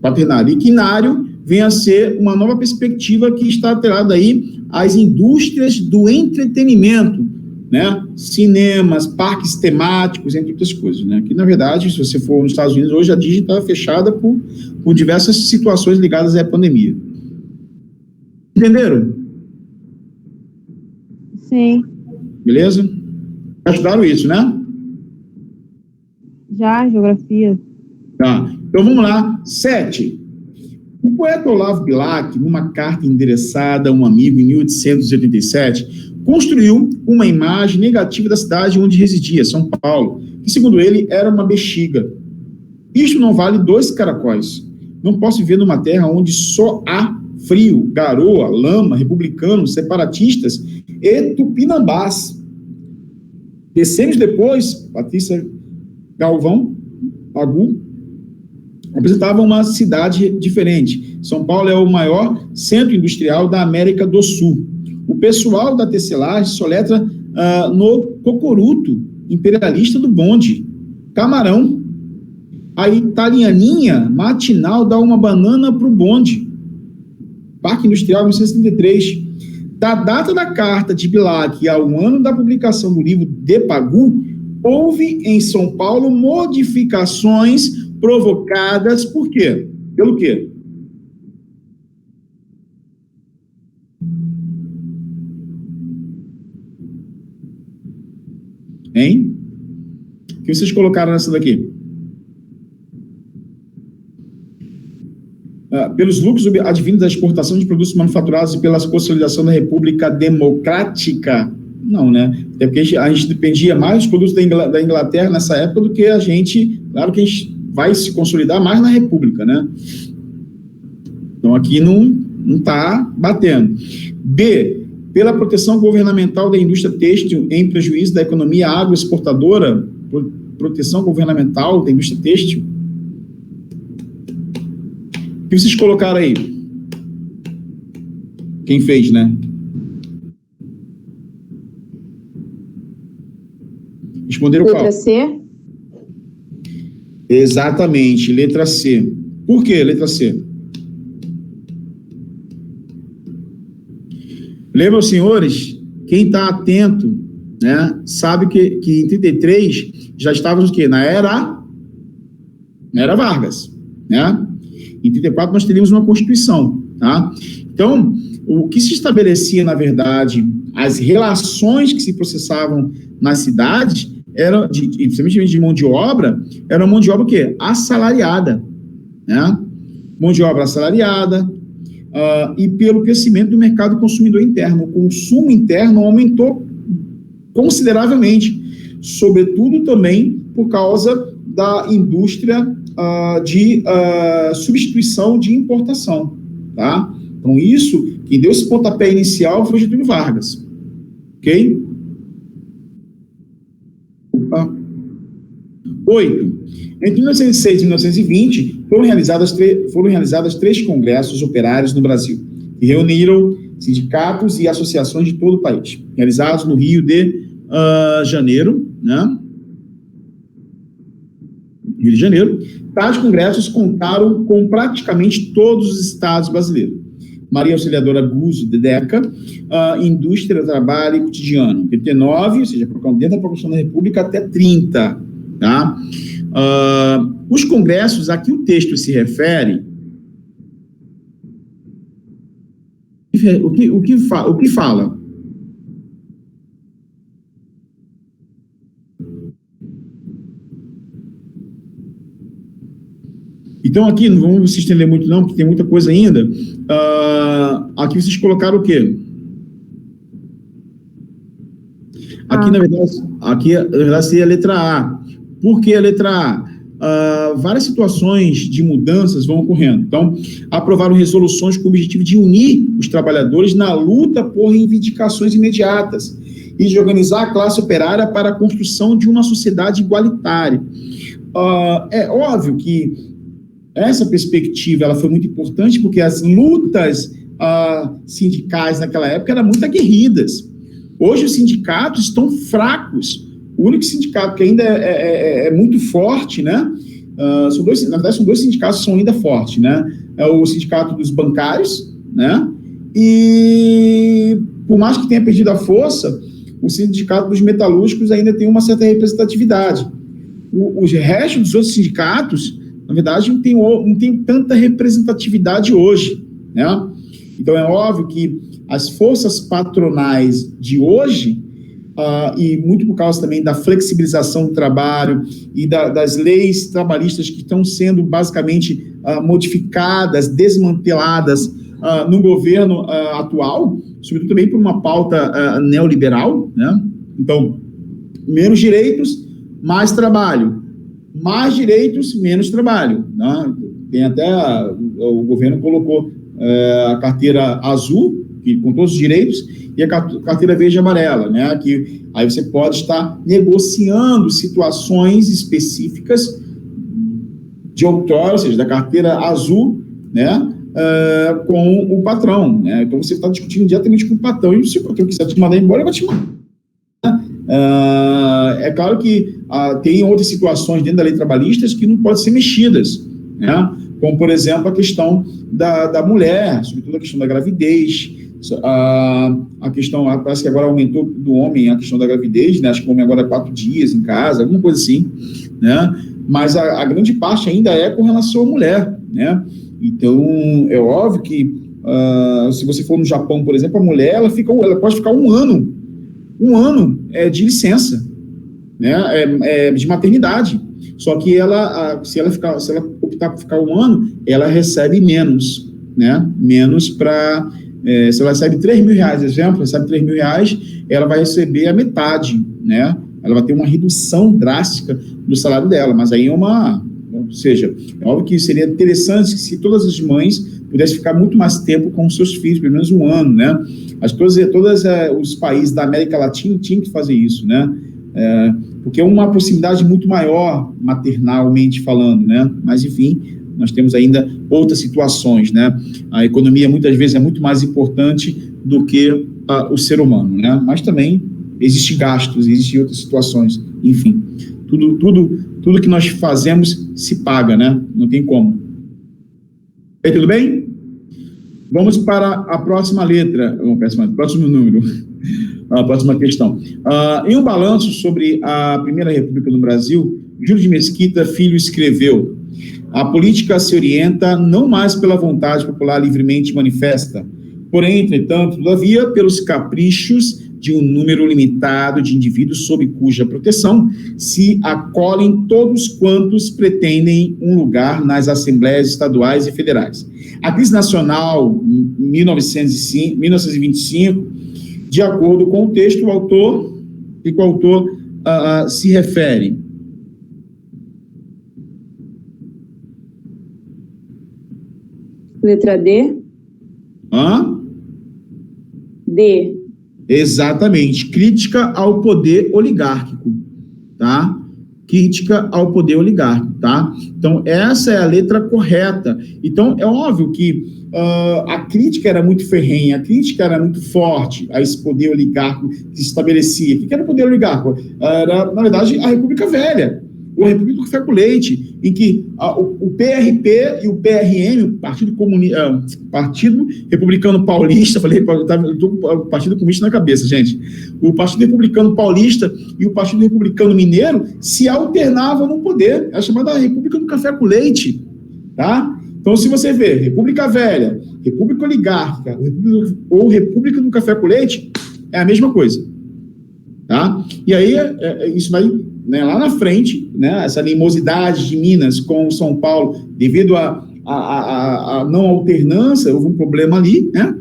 quaternário, e quinário vem a ser uma nova perspectiva que está atrelada aí às indústrias do entretenimento, né? Cinemas, parques temáticos, entre outras coisas, né? Que, na verdade, se você for nos Estados Unidos, hoje a Disney está fechada por diversas situações ligadas à pandemia. Entenderam? Sim. Beleza? Ajudaram isso, né? Já, geografia. Tá. Então, vamos lá. 7. O poeta Olavo Bilac, numa carta endereçada a um amigo em 1887, construiu uma imagem negativa da cidade onde residia, São Paulo, que, segundo ele, era uma bexiga. Isto não vale 2 caracóis. Não posso viver numa terra onde só há frio, garoa, lama, republicanos, separatistas e tupinambás. Descemos depois, Patrícia Galvão, Agu, apresentava uma cidade diferente. São Paulo é o maior centro industrial da América do Sul. O pessoal da tecelagem soletra no cocoruto imperialista do bonde. Camarão. A italianinha matinal dá uma banana para o bonde. Parque Industrial 1933. Da data da carta de Bilac ao ano da publicação do livro De Pagu, houve em São Paulo modificações provocadas por quê? Pelo quê? Hein? O que vocês colocaram nessa daqui? Pelos lucros advindos da exportação de produtos manufaturados e pela consolidação da República Democrática. Não, né? Até porque a gente dependia mais dos produtos da Inglaterra nessa época do que a gente... Claro que a gente vai se consolidar mais na República, né? Então, aqui não está batendo. B, pela proteção governamental da indústria têxtil em prejuízo da economia agroexportadora, proteção governamental da indústria têxtil. O que vocês colocaram aí? Quem fez, né? Responderam qual? Letra C? Exatamente, letra C. Por que letra C? Lembram, senhores, quem está atento, né, sabe que em 33 já estávamos o quê? Na era Vargas, né? Em 34 nós teríamos uma Constituição, tá? Então, o que se estabelecia, na verdade, as relações que se processavam nas cidades, principalmente de mão de obra, era uma mão de obra o quê? Assalariada, né? Mão de obra assalariada, e pelo crescimento do mercado consumidor interno. O consumo interno aumentou consideravelmente, sobretudo também por causa da indústria de substituição de importação, tá? Então, isso, quem deu esse pontapé inicial foi Getúlio Vargas, ok? 8. Entre 1906 e 1920, foram realizadas 3 congressos operários no Brasil, que reuniram sindicatos e associações de todo o país, realizados no Rio de Janeiro, né? Rio de Janeiro. Tais congressos contaram com praticamente todos os estados brasileiros. Maria Auxiliadora Guzzo de Deca, Indústria, Trabalho e Cotidiano, 39, ou seja, dentro da Proclamação da República, até 30, tá? Os congressos, a que o texto se refere, o que fala? Então, aqui, não vamos se estender muito não, porque tem muita coisa ainda. Aqui vocês colocaram o quê? Aqui, na verdade, seria a letra A. Por que a letra A? Várias situações de mudanças vão ocorrendo. Então, aprovaram resoluções com o objetivo de unir os trabalhadores na luta por reivindicações imediatas e de organizar a classe operária para a construção de uma sociedade igualitária. É óbvio que essa perspectiva ela foi muito importante porque as lutas sindicais naquela época eram muito aguerridas. Hoje os sindicatos estão fracos. O único sindicato que ainda é muito forte, né? Na verdade, são 2 sindicatos que são ainda fortes, né? É o sindicato dos bancários, né? E, por mais que tenha perdido a força, o sindicato dos metalúrgicos ainda tem uma certa representatividade. Os restos dos outros sindicatos, na verdade, não tem tanta representatividade hoje, né? Então, é óbvio que as forças patronais de hoje, e muito por causa também da flexibilização do trabalho e das leis trabalhistas que estão sendo basicamente modificadas, desmanteladas no governo atual, sobretudo também por uma pauta neoliberal, né? Então, menos direitos, mais trabalho. Mais direitos, menos trabalho, né? Tem até, o governo colocou a carteira azul, que, com todos os direitos, e a carteira verde e amarela, né? Que aí você pode estar negociando situações específicas de outrora, ou seja, da carteira azul, né? Com o patrão, né? Então você está discutindo diretamente com o patrão, e se o patrão quiser te mandar embora, ele vai te mandar. É claro que tem outras situações dentro da lei trabalhista que não podem ser mexidas, né? Como, por exemplo, a questão da mulher, sobretudo a questão da gravidez, a questão, parece que agora aumentou do homem a questão da gravidez, né? Acho que o homem agora é 4 dias em casa, alguma coisa assim, né? Mas a grande parte ainda é com relação à mulher, né? Então, é óbvio que se você for no Japão, por exemplo, a mulher, ela pode ficar um ano de licença, né, de maternidade. Só que se ela optar por ficar um ano, ela recebe menos, né? Menos para... se ela recebe R$3.000, exemplo, recebe R$3.000, ela vai receber a metade, né? Ela vai ter uma redução drástica do salário dela, mas aí ou seja, é óbvio que seria interessante se todas as mães pudessem ficar muito mais tempo com os seus filhos, pelo menos um ano, né? Acho que todos os países da América Latina tinham que fazer isso, né? Porque é uma proximidade muito maior, maternalmente falando, né? Mas, enfim, nós temos ainda outras situações, né? A economia muitas vezes é muito mais importante do que o ser humano, né? Mas também existem gastos, existem outras situações, enfim, tudo que nós fazemos se paga, né? Não tem como. E aí, tudo bem? Vamos para a próxima letra, próximo número, a próxima questão. Em um balanço sobre a Primeira República no Brasil, Júlio de Mesquita Filho escreveu: a política se orienta não mais pela vontade popular livremente manifesta, porém, entretanto, todavia, pelos caprichos de um número limitado de indivíduos sob cuja proteção se acolhem todos quantos pretendem um lugar nas assembleias estaduais e federais. A crise nacional, 1925, de acordo com o texto, o autor se refere. Letra D. D. Exatamente. Crítica ao poder oligárquico, tá? Crítica ao poder oligárquico, tá? Então, essa é a letra correta. Então, é óbvio que a crítica era muito ferrenha, a crítica era muito forte a esse poder oligárquico que se estabelecia. O que era o poder oligárquico? Era, na verdade, a República Velha, ou a República do Café com Leite, em que o PRP e o PRM, o Partido Republicano Paulista, estou com o Partido Comunista na cabeça, gente, o Partido Republicano Paulista e o Partido Republicano Mineiro se alternavam no poder, é chamada República do Café com Leite, tá? Então, se você vê República Velha, República Oligárquica ou República do Café com Leite, é a mesma coisa, tá? E aí, isso vai, né, lá na frente, né, essa animosidade de Minas com São Paulo, devido a não alternância, houve um problema ali, né?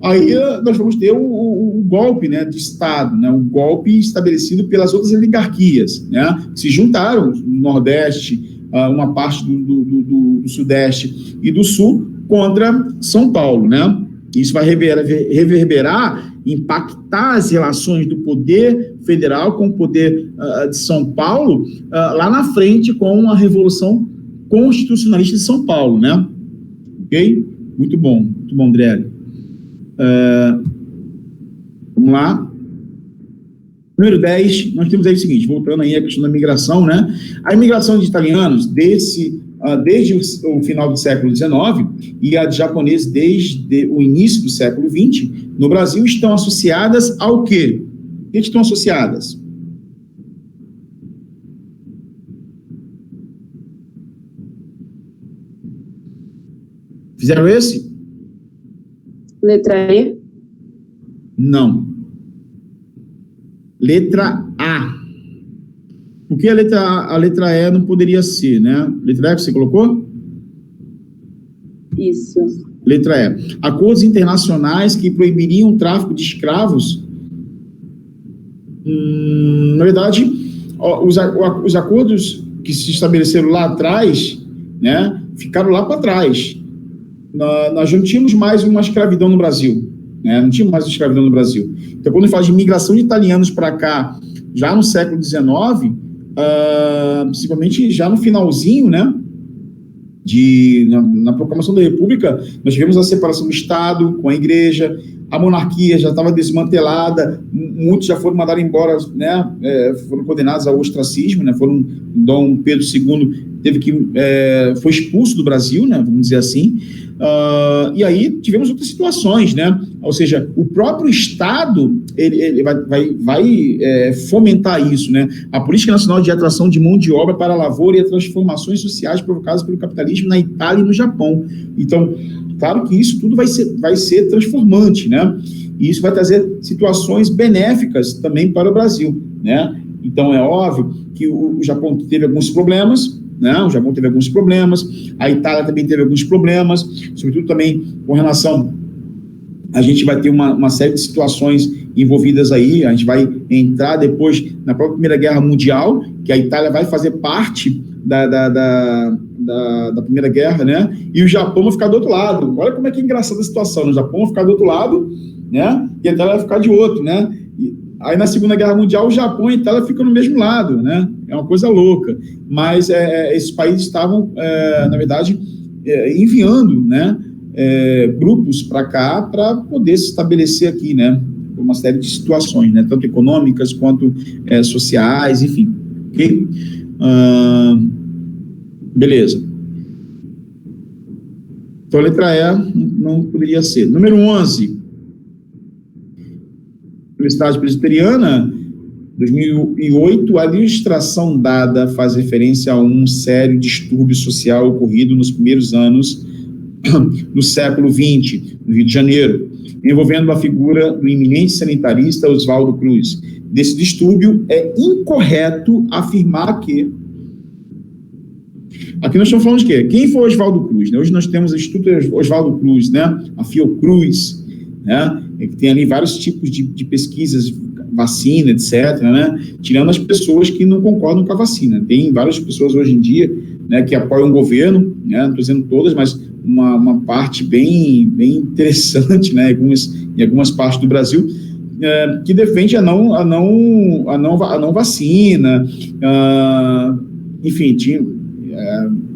Aí nós vamos ter o golpe, né, de Estado, né, o golpe estabelecido pelas outras oligarquias, né, que se juntaram no Nordeste, uma parte do Sudeste e do Sul contra São Paulo, né? Isso vai reverberar, impactar as relações do poder federal com o poder de São Paulo lá na frente com a Revolução Constitucionalista de São Paulo, né? Ok? Muito bom, André. Vamos lá. Número 10, nós temos aí o seguinte, voltando aí a questão da migração, né? A imigração de italianos desde o final do século XIX e a de japoneses desde o início do século XX, no Brasil, estão associadas ao quê? O que estão associadas? Fizeram esse? Letra E? Não. Letra A. Por que a letra E não poderia ser, né? Letra E que você colocou? Isso. Letra E. Acordos internacionais que proibiriam o tráfico de escravos. Na verdade, os acordos que se estabeleceram lá atrás, né, ficaram lá para trás. Nós não tínhamos mais uma escravidão no Brasil. Né? Não tínhamos mais escravidão no Brasil. Então, quando a gente fala de migração de italianos para cá, já no século XIX, principalmente já no finalzinho, né, na proclamação da República, nós tivemos a separação do Estado com a Igreja, a monarquia já estava desmantelada, muitos já foram mandados embora, né, foram condenados ao ostracismo, né, Dom Pedro II foi expulso do Brasil, né, vamos dizer assim, e aí tivemos outras situações, né, ou seja, o próprio Estado ele vai fomentar isso, né, a Política Nacional de Atração de Mão de Obra para a Lavoura e as transformações sociais provocadas pelo capitalismo na Itália e no Japão. Então, claro que isso tudo vai ser transformante, né, e isso vai trazer situações benéficas também para o Brasil, né, então é óbvio que o Japão teve alguns problemas, né? O Japão teve alguns problemas, a Itália também teve alguns problemas, sobretudo também com relação, a gente vai ter uma série de situações envolvidas aí, a gente vai entrar depois na própria Primeira Guerra Mundial, que a Itália vai fazer parte da Primeira Guerra, né? E o Japão vai ficar do outro lado. Olha como é que é engraçada a situação, o Japão vai ficar do outro lado, né? E a Itália vai ficar de outro, né? Aí na Segunda Guerra Mundial o Japão e a Itália ficam no mesmo lado, né? É uma coisa louca. Mas esses países estavam, na verdade, enviando, né, grupos para cá para poder se estabelecer aqui, né, por uma série de situações, né, tanto econômicas quanto sociais, enfim. Ok? Beleza. Então, a letra E não poderia ser. Número 11. Universidade Presbiteriana, 2008, a ilustração dada faz referência a um sério distúrbio social ocorrido nos primeiros anos do século XX, no Rio de Janeiro, envolvendo a figura do eminente sanitarista Oswaldo Cruz. Desse distúrbio, é incorreto afirmar que... Aqui nós estamos falando de quê? Quem foi Oswaldo Cruz? Né? Hoje nós temos o Instituto Oswaldo Cruz, né? A Fiocruz, né? Que tem ali vários tipos de pesquisas, vacina, etc., né? Tirando as pessoas que não concordam com a vacina. Tem várias pessoas hoje em dia, né, que apoiam o governo, né? Não estou dizendo todas, mas uma parte bem interessante, né, em algumas partes do Brasil, que defende a não vacina, enfim,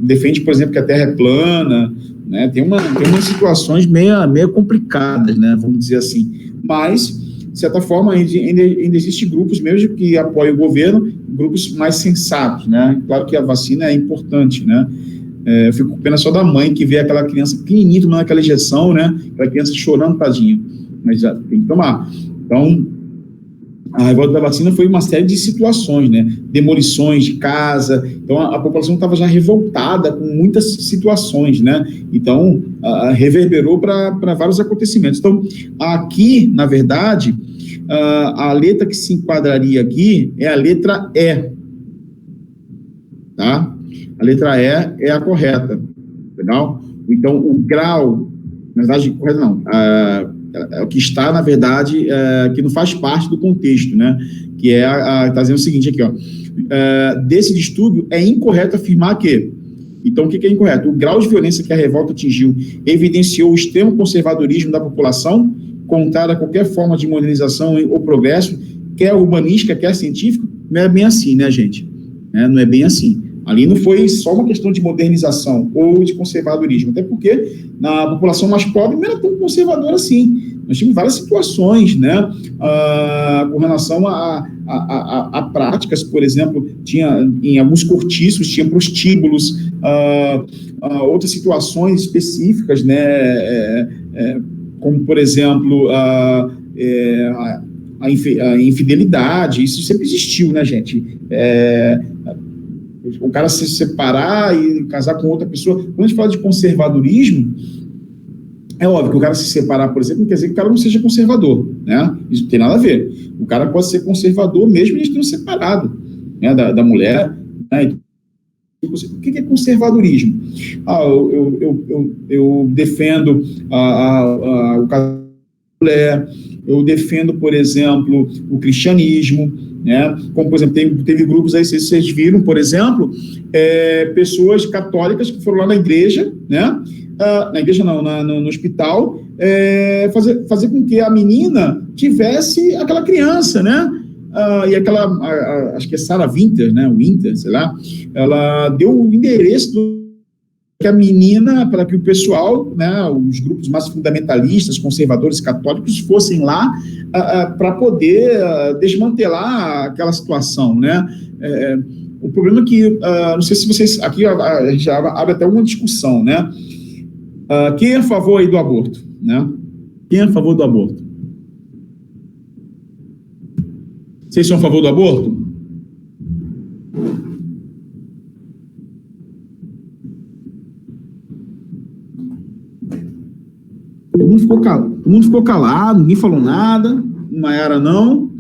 defende, por exemplo, que a Terra é plana, né? Tem umas situações meio complicadas, né, vamos dizer assim, mas, de certa forma, ainda existem grupos mesmo que apoiam o governo, grupos mais sensatos, né? Claro que a vacina é importante, né? Eu fico com pena só da mãe que vê aquela criança pequenininha tomando aquela injeção, né? Aquela criança chorando, tadinha, mas já tem que tomar. Então, a revolta da vacina foi uma série de situações, né? Demolições de casa. Então, a população estava já revoltada com muitas situações, né? Então, reverberou para vários acontecimentos. Então, aqui, na verdade, a letra que se enquadraria aqui é a letra E. Tá? A letra E é a correta. Legal? Então, o grau, na verdade, correto não. O que está, na verdade, que não faz parte do contexto, né? Que está dizendo o seguinte aqui, ó. Desse distúrbio, é incorreto afirmar que... Então, o que é incorreto? O grau de violência que a revolta atingiu evidenciou o extremo conservadorismo da população, contrário a qualquer forma de modernização ou progresso, quer urbanística, quer científico. Não é bem assim, né, gente? Não é bem assim. Ali não foi só uma questão de modernização ou de conservadorismo, até porque na população mais pobre não era tão conservadora assim. Nós tínhamos várias situações, né, com relação a práticas, por exemplo, tinha em alguns cortiços, tinha prostíbulos, outras situações específicas, né, como, por exemplo, a infidelidade, isso sempre existiu, né, gente? O cara se separar e casar com outra pessoa. Quando a gente fala de conservadorismo, é óbvio que o cara se separar, por exemplo, não quer dizer que o cara não seja conservador, né? Isso não tem nada a ver. O cara pode ser conservador mesmo eles estando separado, né, da mulher, né? O que é conservadorismo? Eu defendo o casamento da mulher, eu defendo, por exemplo, o cristianismo, né? Como, por exemplo, teve grupos aí, vocês viram, por exemplo, pessoas católicas que foram lá na igreja, né? Na igreja não, no hospital, fazer com que a menina tivesse aquela criança, né? E aquela, acho que é Sarah Winter, né? Winter, sei lá, ela deu o endereço que a menina, para que o pessoal, né, os grupos mais fundamentalistas, conservadores, católicos, fossem lá para poder desmantelar aquela situação, né? O problema é que, não sei se vocês, aqui a gente abre até uma discussão, né? Quem é a favor aí do aborto, né? Quem é a favor do aborto? Vocês são a favor do aborto? Todo mundo ficou calado, ninguém falou nada. Maiara não.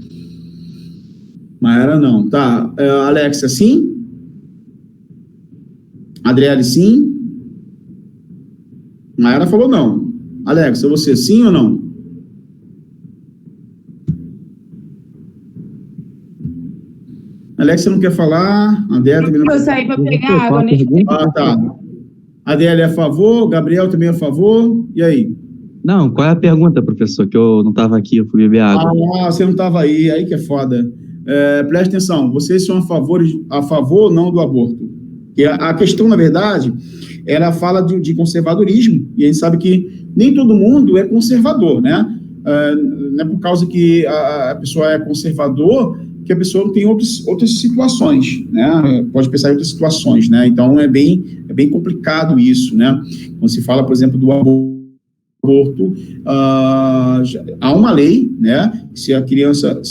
Tá. Alexia, sim? Adriele, sim? Maiara falou não. Alexia, você sim ou não? Alexia não quer falar. Adriele também não quer falar. Eu saí para pegar água, né? Tá. Adriele é a favor, Gabriel também é a favor. E aí? Não, qual é a pergunta, professor? Que eu não estava aqui, eu fui beber água. Você não estava aí que é foda. preste atenção, vocês são a favor ou não do aborto? E a questão, na verdade, ela fala de conservadorismo, e a gente sabe que nem todo mundo é conservador, né? Não é por causa que a pessoa é conservador que a pessoa não tem outras situações, né? Pode pensar em outras situações, né? Então, é bem complicado isso, né? Quando se fala, por exemplo, do aborto, há uma lei, né? Se a criança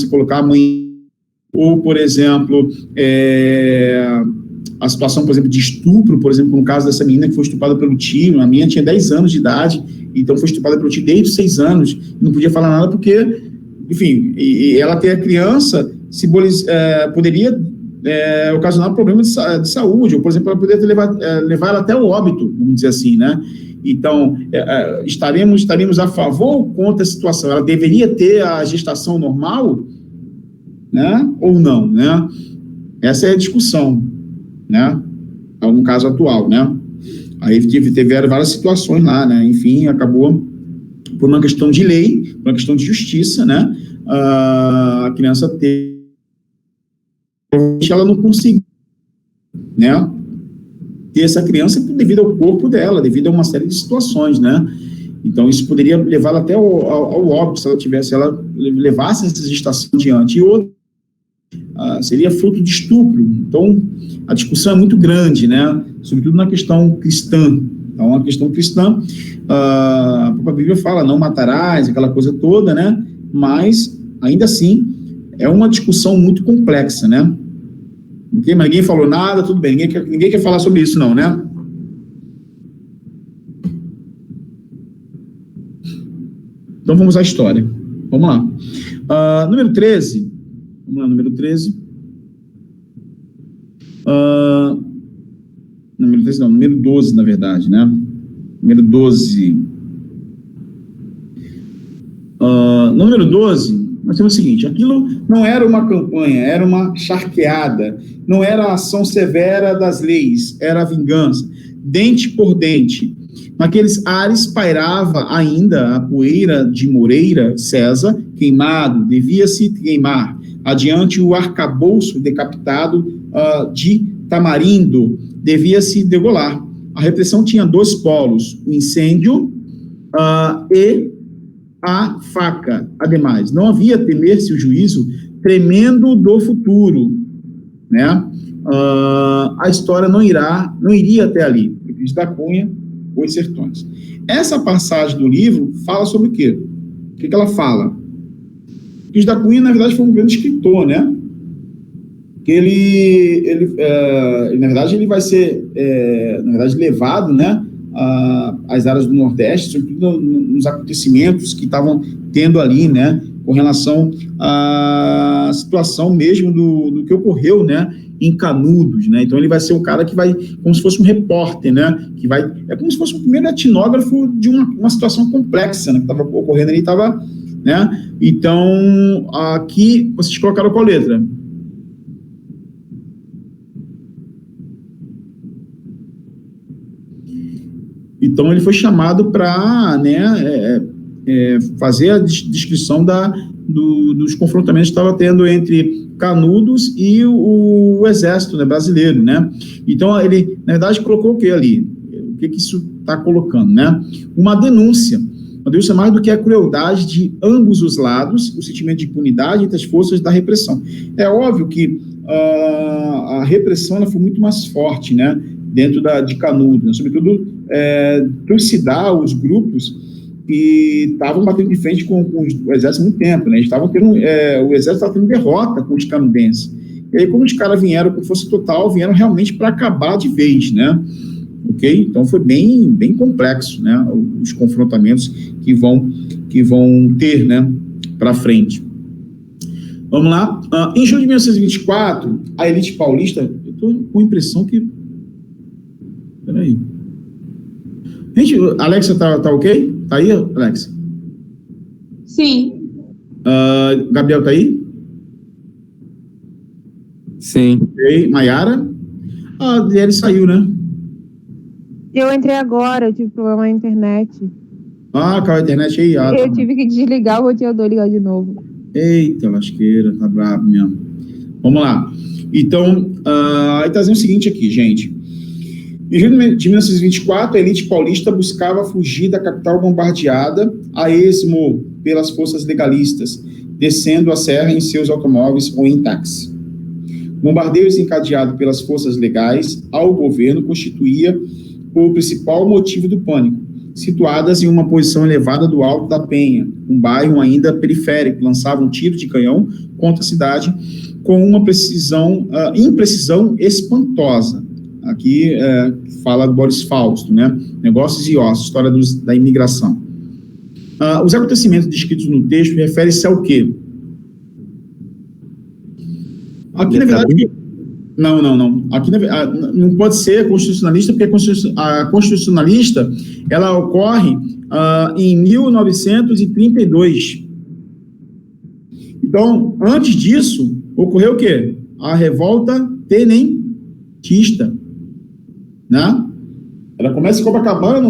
colocar a mãe, ou, por exemplo, a situação, por exemplo, de estupro, por exemplo, no caso dessa menina que foi estuprada pelo tio, a minha tinha 10 anos de idade, então foi estuprada pelo tio desde os 6 anos, não podia falar nada porque, enfim, e ela ter a criança poderia ocasionar problema de saúde, ou, por exemplo, ela poderia levar ela até o óbito, vamos dizer assim, né? Então, estaremos a favor ou contra a situação? Ela deveria ter a gestação normal, né? Ou não, né? Essa é a discussão, né? No caso atual, né? Aí tiveram várias situações lá, né? Enfim, acabou por uma questão de lei, por uma questão de justiça, né? A criança ela não conseguiu, né? Ter essa criança devido ao corpo dela, devido a uma série de situações, né? Então, isso poderia levá-la até ao óbito, se ela levasse essa gestação adiante. E outra, seria fruto de estupro. Então, a discussão é muito grande, né? Sobretudo na questão cristã. Então, a questão cristã, a própria Bíblia fala, não matarás, aquela coisa toda, né? Mas, ainda assim, é uma discussão muito complexa, né? Okay? Mas ninguém falou nada, tudo bem. Ninguém quer falar sobre isso, não, né? Então, vamos à história. Vamos lá. Número 13. Vamos lá, número 13. Número 13 não, número 12, na verdade, né? Número 12. Número 12, nós temos o seguinte, aquilo não era uma campanha, era uma charqueada, não era a ação severa das leis, era a vingança, dente por dente. Naqueles ares pairava ainda a poeira de Moreira, César, queimado, devia-se queimar. Adiante o arcabouço decapitado de Tamarindo, devia-se degolar. A repressão tinha 2 polos, o incêndio e a faca. Ademais, não havia temer-se o juízo tremendo do futuro, né? A história não iria até ali. Cris da Cunha, Os Sertões. Essa passagem do livro fala sobre o quê? O que ela fala? Cris da Cunha, na verdade, foi um grande escritor, né? Que ele na verdade, ele vai ser, na verdade, levado, né, às áreas do Nordeste, sobretudo nos acontecimentos que estavam tendo ali, né, com relação à situação mesmo do que ocorreu, né, em Canudos, né? Então ele vai ser o cara que vai, como se fosse um repórter, né, é como se fosse o primeiro etnógrafo de uma situação complexa, né, que estava ocorrendo ali, né? Então, aqui, vocês colocaram qual letra? Então, ele foi chamado para, né, fazer a descrição dos confrontamentos que estava tendo entre Canudos e o exército, né, brasileiro, né? Então, ele, na verdade, colocou o que ali? O que isso está colocando, né? Uma denúncia mais do que a crueldade de ambos os lados, o sentimento de impunidade entre as forças da repressão. É óbvio que a repressão ela foi muito mais forte, né, dentro de Canudos, né? Sobretudo trucidar os grupos que estavam batendo de frente com o exército há muito tempo, né? O exército estava tendo derrota com os canudenses. E aí, quando os caras vieram com força total, vieram realmente para acabar de vez, né? Ok? Então, foi bem, bem complexo, né? Os confrontamentos que vão ter, né, para frente. Vamos lá. Em julho de 1924, a elite paulista, eu estou com a impressão que... Peraí. Gente, Alexa, tá ok? Tá aí, Alexa? Sim. Gabriel, tá aí? Sim. Ok. Maiara? A Adriele saiu, né? Eu entrei agora, eu tive problema na internet. Caiu a internet aí. Eu tive que desligar o roteador e ligar de novo. Eita, lasqueira, tá brabo mesmo. Vamos lá. Então, aí tá dizendo o seguinte aqui, gente. Em julho de 1924, a elite paulista buscava fugir da capital bombardeada a esmo pelas forças legalistas, descendo a serra em seus automóveis ou em táxi. O bombardeio desencadeado pelas forças legais ao governo constituía o principal motivo do pânico, situadas em uma posição elevada do Alto da Penha, um bairro ainda periférico, lançavam tiro de canhão contra a cidade com uma imprecisão espantosa. Aqui fala do Boris Fausto, né? Negócios e ossos, história da imigração. Os acontecimentos descritos no texto referem-se ao quê? Aqui, na verdade, não. Aqui, não pode ser constitucionalista, porque a constitucionalista, ela ocorre em 1932. Então, antes disso, ocorreu o quê? A revolta tenentista, né? Ela começa em Copacabana,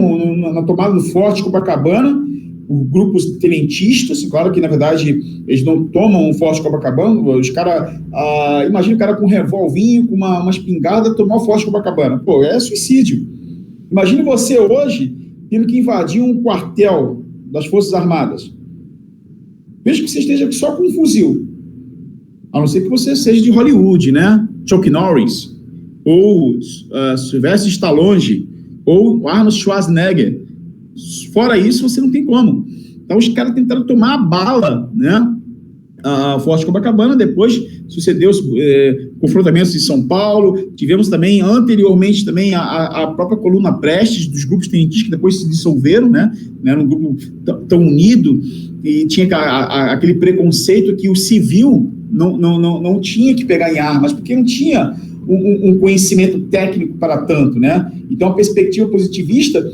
na tomada do Forte Copacabana, grupos tenentistas, claro que, na verdade, eles não tomam um Forte Copacabana, os caras, imagina o cara com um revolvinho, com uma espingarda, tomar o Forte Copacabana. Pô, é suicídio. Imagine você hoje tendo que invadir um quartel das Forças Armadas. Veja que você esteja só com um fuzil, a não ser que você seja de Hollywood, né? Chuck Norris, ou Sylvester Stallone, ou Arnold Schwarzenegger. Fora isso, você não tem como. Então, os caras tentaram tomar a bala, né? A Forte Copacabana, depois sucedeu confrontamentos em São Paulo, tivemos também, anteriormente, também a própria Coluna Prestes, dos grupos tenentistas que depois se dissolveram, né? Era um grupo tão unido, e tinha aquele preconceito que o civil não tinha que pegar em armas, porque não tinha um conhecimento técnico para tanto, né? Então, a perspectiva positivista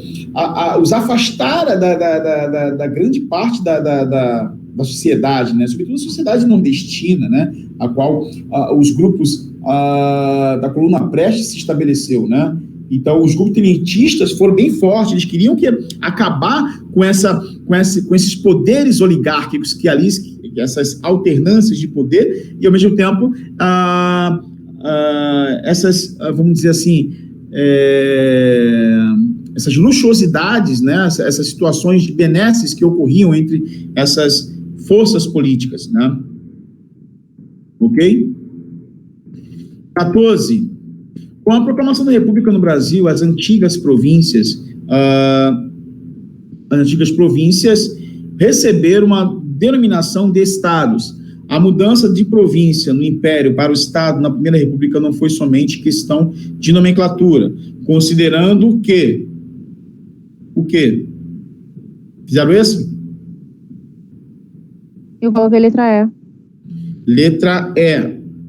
os afastara da grande parte da sociedade, né? Sobretudo a sociedade nordestina, né? A qual os grupos da Coluna Prestes se estabeleceu, né? Então, os grupos tenentistas foram bem fortes, eles queriam acabar com esses poderes oligárquicos que ali, essas alternâncias de poder, e ao mesmo tempo essas, vamos dizer assim, essas luxuosidades, né, essas situações de benesses que ocorriam entre essas forças políticas, né? Ok? 14. Com a proclamação da República no Brasil, as antigas províncias receberam uma denominação de estados. A mudança de província no Império para o Estado na Primeira República não foi somente questão de nomenclatura, considerando que... O quê? Fizeram isso? Eu coloquei letra E. Letra E.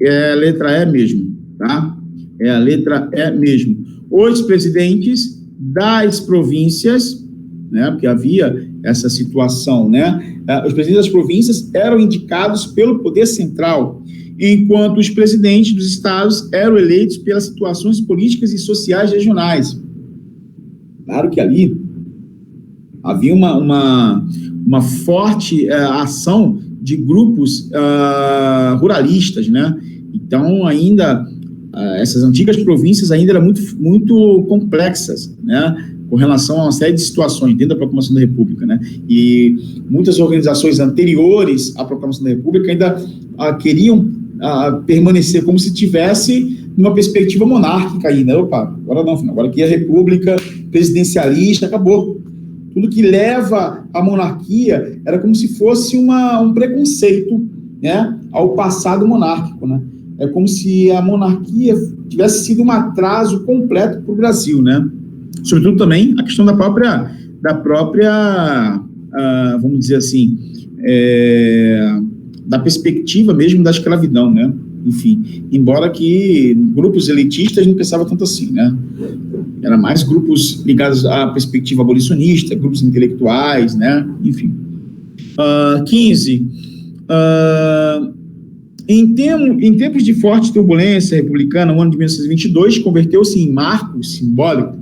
É a letra E mesmo, tá? É a letra E mesmo. Os presidentes das províncias, né, porque havia essa situação, né? Os presidentes das províncias eram indicados pelo poder central, enquanto os presidentes dos estados eram eleitos pelas situações políticas e sociais regionais. Claro que ali havia uma forte ação de grupos ruralistas, né? Então, ainda, essas antigas províncias ainda eram muito complexas, né? Com relação a uma série de situações dentro da proclamação da República, né? E muitas organizações anteriores à proclamação da República ainda queriam permanecer como se tivesse numa perspectiva monárquica ainda. Opa, agora não, agora aqui é a República presidencialista, acabou. Tudo que leva à monarquia era como se fosse um preconceito, né, ao passado monárquico, né? É como se a monarquia tivesse sido um atraso completo para o Brasil, né? Sobretudo também a questão da própria vamos dizer assim, da perspectiva mesmo da escravidão, né? Enfim, embora que grupos elitistas não pensavam tanto assim, né? Era mais grupos ligados à perspectiva abolicionista, grupos intelectuais, né? Enfim. 15. Em tempos de forte turbulência republicana, no ano de 1922, converteu-se em marco simbólico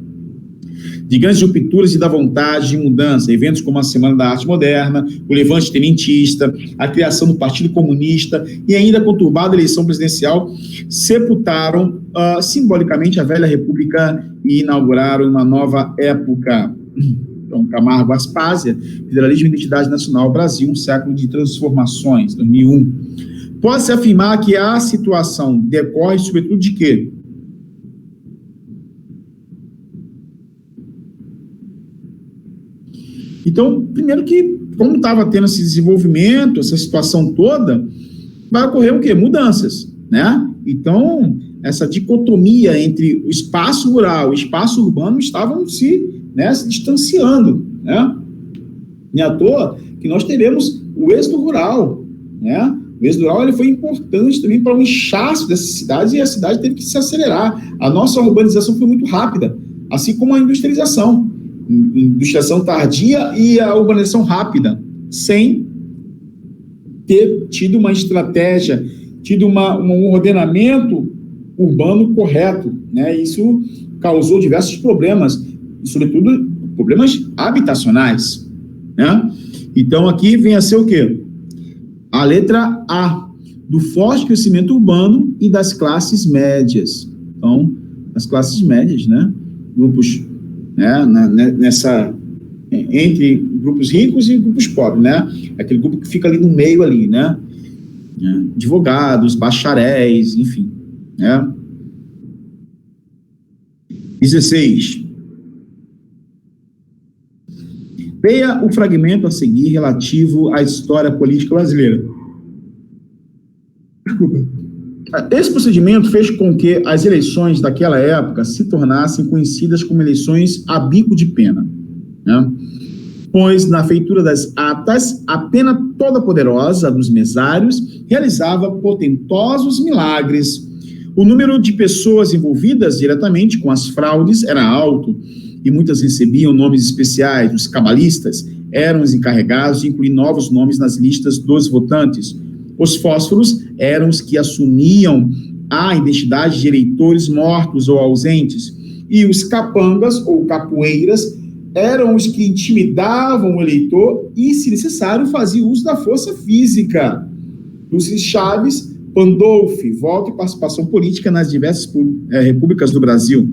de grandes rupturas e da vontade de mudança, eventos como a Semana da Arte Moderna, o Levante Tenentista, a criação do Partido Comunista e ainda a conturbada eleição presidencial sepultaram simbolicamente a velha república e inauguraram uma nova época. Então, Camargo Aspásia, Federalismo e Identidade Nacional, Brasil, um século de transformações, 2001. Pode-se afirmar que a situação decorre, sobretudo, de quê? Então, primeiro que, como estava tendo esse desenvolvimento, essa situação toda, vai ocorrer o quê? Mudanças, né? Então, essa dicotomia entre o espaço rural e o espaço urbano estavam se distanciando, né? Não é à toa que nós teremos o êxodo rural, né? O êxodo rural ele foi importante também para o inchaço dessas cidades e a cidade teve que se acelerar. A nossa urbanização foi muito rápida, assim como a industrialização tardia e a urbanização rápida, sem ter tido uma estratégia, tido um ordenamento urbano correto, né? Isso causou diversos problemas, sobretudo problemas habitacionais, né? Então aqui vem a ser o quê? A letra A, do forte crescimento urbano e das classes médias. Então, as classes médias, né? Grupos, né? Entre grupos ricos e grupos pobres, né? Aquele grupo que fica ali no meio ali, né? Advogados, bacharéis, enfim, né? 16. Leia o fragmento a seguir relativo à história política brasileira. Esse procedimento fez com que as eleições daquela época se tornassem conhecidas como eleições a bico de pena, né? Pois, na feitura das atas, a pena toda poderosa dos mesários realizava portentosos milagres. O número de pessoas envolvidas diretamente com as fraudes era alto, e muitas recebiam nomes especiais. Os cabalistas eram os encarregados de incluir novos nomes nas listas dos votantes. Os fósforos eram os que assumiam a identidade de eleitores mortos ou ausentes. E os capangas, ou capoeiras, eram os que intimidavam o eleitor e, se necessário, faziam uso da força física. Lúcio Chaves, Pandolfi, voto e participação política nas diversas repúblicas do Brasil.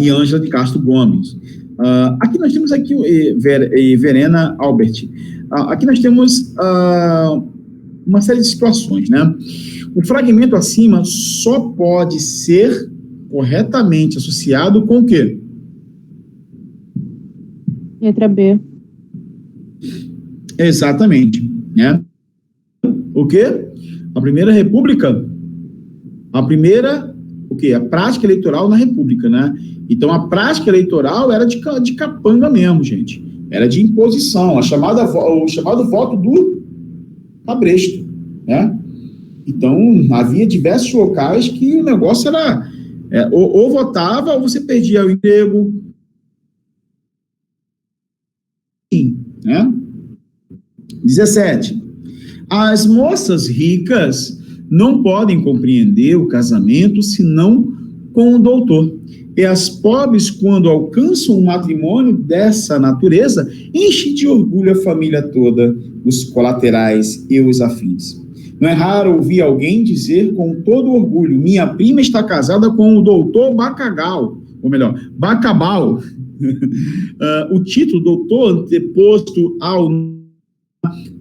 E Ângela de Castro Gomes. Aqui nós temos Verena Albert. Aqui nós temos uma série de situações, né? O fragmento acima só pode ser corretamente associado com o quê? Letra B. Exatamente, né? O quê? A primeira república, o quê? A prática eleitoral na república, né? Então, a prática eleitoral era de capanga mesmo, gente. Era de imposição, o chamado voto do cabresto, né? Então, havia diversos locais que o negócio era... ou votava, ou você perdia o emprego. Né? 17. As moças ricas não podem compreender o casamento senão com o doutor. E as pobres, quando alcançam um matrimônio dessa natureza, enchem de orgulho a família toda, os colaterais e os afins. Não é raro ouvir alguém dizer com todo orgulho: minha prima está casada com o doutor Bacabal, ou melhor, Bacabal. O título doutor anteposto ao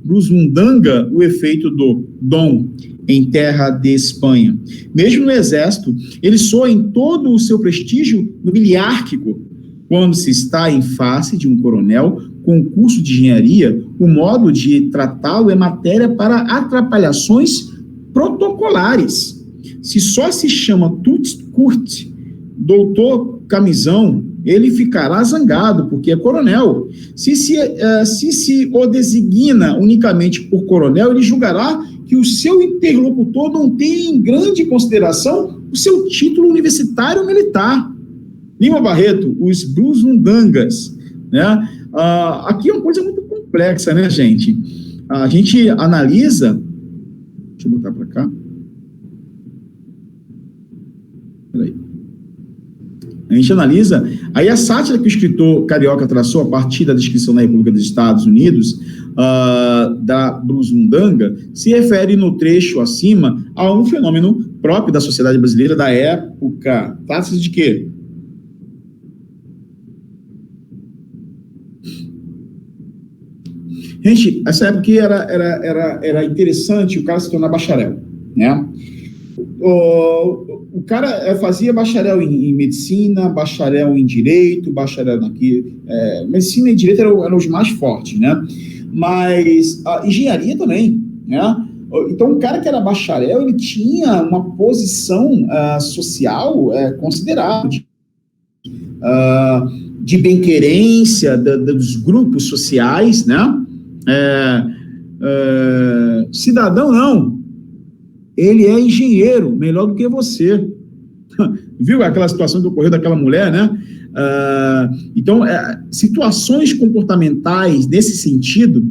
Brusundanga, o efeito do dom em terra de Espanha. Mesmo no exército, ele soa em todo o seu prestígio nobiliárquico. Quando se está em face de um coronel com curso de engenharia, o modo de tratá-lo é matéria para atrapalhações protocolares. Se só se chama Tut Kurt, doutor Camisão, ele ficará zangado, porque é coronel. Se o designa unicamente por coronel, ele julgará que o seu interlocutor não tem em grande consideração o seu título universitário militar. Lima Barreto, os Brusundungas, né? Aqui é uma coisa muito complexa, né, gente? A gente analisa... Deixa eu botar para cá. Peraí. a gente analisa, aí a sátira que o escritor carioca traçou a partir da descrição da República dos Estados Unidos, da Brusundanga, se refere no trecho acima a um fenômeno próprio da sociedade brasileira da época. Trata-se de quê? Gente, essa época aqui era interessante o cara se tornar bacharel, né? O cara fazia bacharel em medicina, bacharel em direito, bacharel aqui, medicina e direito eram os mais fortes, né? Mas a engenharia também, né? Então, o cara que era bacharel, ele tinha uma posição social considerável, de bem-querência dos grupos sociais, né? Cidadão, não. Ele é engenheiro, melhor do que você. Viu aquela situação que ocorreu daquela mulher, né? Então, situações comportamentais nesse sentido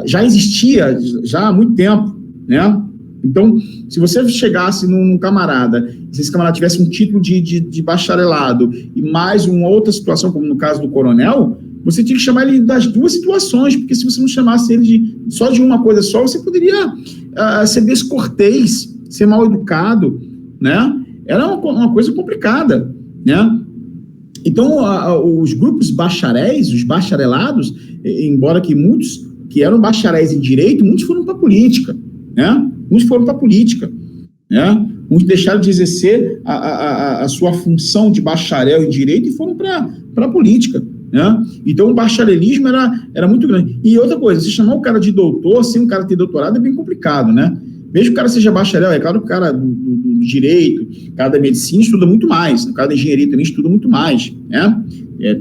já existia já há muito tempo, né? Então, se você chegasse num camarada, se esse camarada tivesse um título de bacharelado e mais uma outra situação, como no caso do coronel, você tinha que chamar ele das duas situações, porque se você não chamasse ele só de uma coisa só, você poderia ser descortês, ser mal educado, né? Era uma coisa complicada, né? Então, os grupos bacharéis, os bacharelados, embora que muitos que eram bacharéis em direito, muitos foram para a política, né? Muitos foram para a política, né? Muitos deixaram de exercer a sua função de bacharel em direito e foram para a política, né? Então, o bacharelismo era muito grande. E outra coisa, se chamar o cara de doutor, sem um cara ter doutorado, é bem complicado, né? Mesmo que o cara seja bacharel, é claro que o cara do direito, o cara da medicina estuda muito mais, o cara da engenharia também estuda muito mais, né?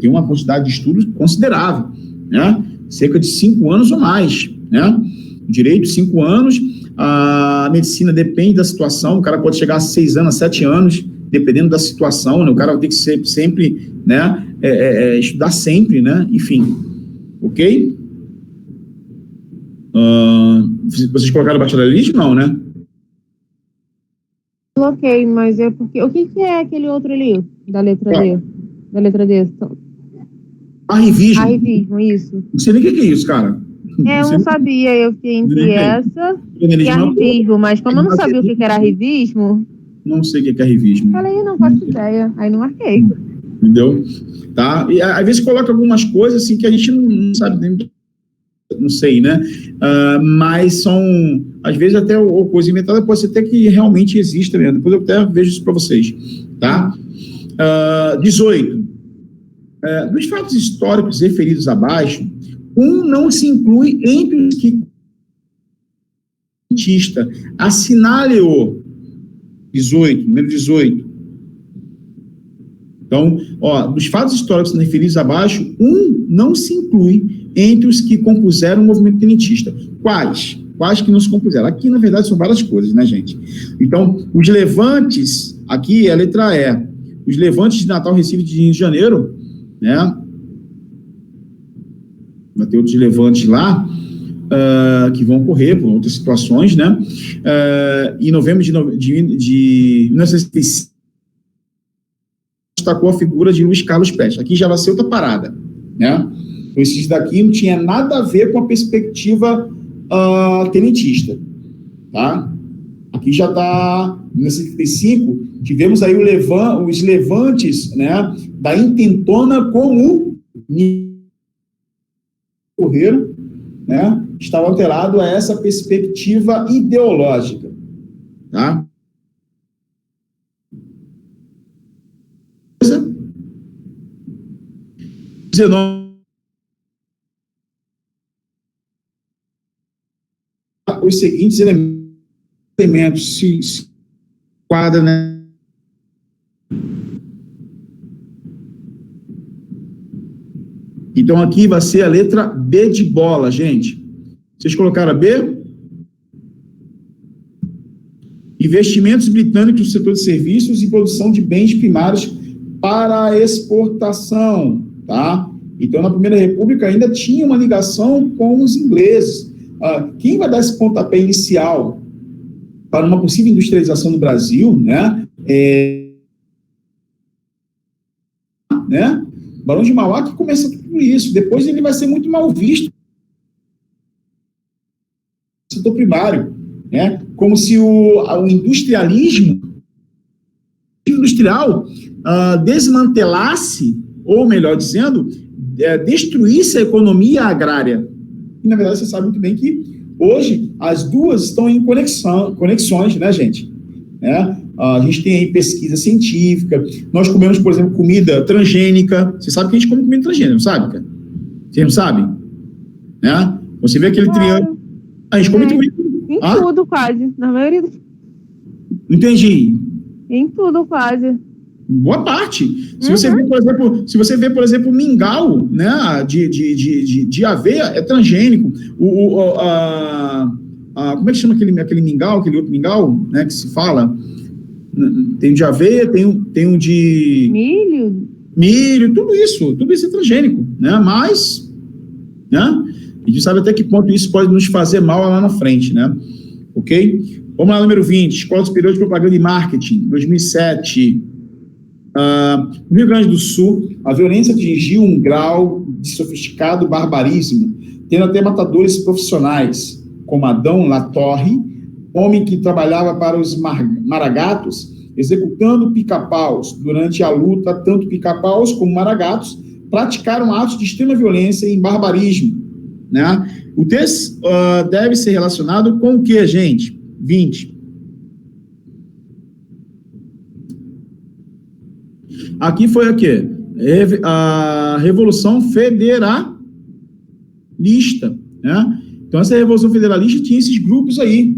Tem uma quantidade de estudos considerável, né? Cerca de 5 anos ou mais, né? O direito, 5 anos, a medicina depende da situação, o cara pode chegar a 6 anos, a 7 anos, dependendo da situação, né? O cara vai ter que sempre, né? Estudar sempre, né? Enfim, ok? Vocês colocaram bacharelista? Não, né? Coloquei, mas é porque... O que é aquele outro ali, da letra D? Da letra D? Arrivismo. Arrivismo, isso. Não sei nem o que é isso, cara. Eu não sabia, eu fiquei entre essa e arrivismo, mas como eu não sabia o que era arrivismo... Não sei o que é arrivismo. Falei, não faço ideia, aí não marquei. Entendeu? Tá? E às vezes coloca algumas coisas assim que a gente não sabe nem... Não sei, né? Mas são, às vezes, até coisa inventada, pode ser até que realmente exista mesmo. Depois eu até vejo isso para vocês, tá? 18. Dos fatos históricos referidos abaixo, não se inclui entre os que assinale-o. 18, número 18. Então, dos fatos históricos referidos abaixo, não se inclui entre os que compuseram o movimento tenentista. Quais? Quais que não se compuseram? Aqui, na verdade, são várias coisas, né, gente? Então, os levantes, aqui é a letra E, os levantes de Natal, Recife de Rio de Janeiro, né? Vai ter outros levantes lá, que vão ocorrer por outras situações, né? Em novembro de 1965, destacou a figura de Luiz Carlos Prestes. Aqui já vai ser outra parada, né? Então, esses daqui não tinha nada a ver com a perspectiva tenentista, tá? Aqui já está, em 1975, tivemos aí os levantes, né, da intentona como ocorreram, né, estava alterado a essa perspectiva ideológica, tá? Os seguintes elementos se quadram, né? Então, aqui vai ser a letra B de bola, gente. Vocês colocaram a B? Investimentos britânicos no setor de serviços e produção de bens primários para a exportação, tá? Então, na Primeira República ainda tinha uma ligação com os ingleses. Quem vai dar esse pontapé inicial para uma possível industrialização do Brasil, né? Mauá, né? Barão de Mauá que começa tudo isso. Depois ele vai ser muito mal visto no setor primário, né? Como se o industrialismo industrial desmantelasse, ou melhor dizendo, destruísse a economia agrária. E, na verdade, você sabe muito bem que hoje as duas estão em conexões, né, gente? A gente tem aí pesquisa científica, nós comemos, por exemplo, comida transgênica. Você sabe que a gente come comida transgênica, não sabe, cara? Você não sabe? Né? Você vê aquele triângulo. A gente come comida. Em tudo, quase. Na maioria dos... Entendi. Em tudo, quase. Boa parte. Se você vê, por exemplo, mingau, né, de aveia, é transgênico. Como é que chama aquele mingau, aquele outro mingau, né, que se fala? Tem o de aveia, tem um de... Milho, tudo isso é transgênico, né, mas, né, a gente sabe até que ponto isso pode nos fazer mal lá na frente, né, ok? Vamos lá, número 20, Escola Superior de Propaganda e Marketing, 2007. No Rio Grande do Sul, a violência atingiu um grau de sofisticado barbarismo, tendo até matadores profissionais, como Adão Latorre, homem que trabalhava para os maragatos, executando pica-paus. Durante a luta, tanto pica-paus como maragatos praticaram atos de extrema violência e barbarismo, né? O texto deve ser relacionado com o que, gente? 20. Aqui foi o quê? A Revolução Federalista, né? Então, essa Revolução Federalista tinha esses grupos aí,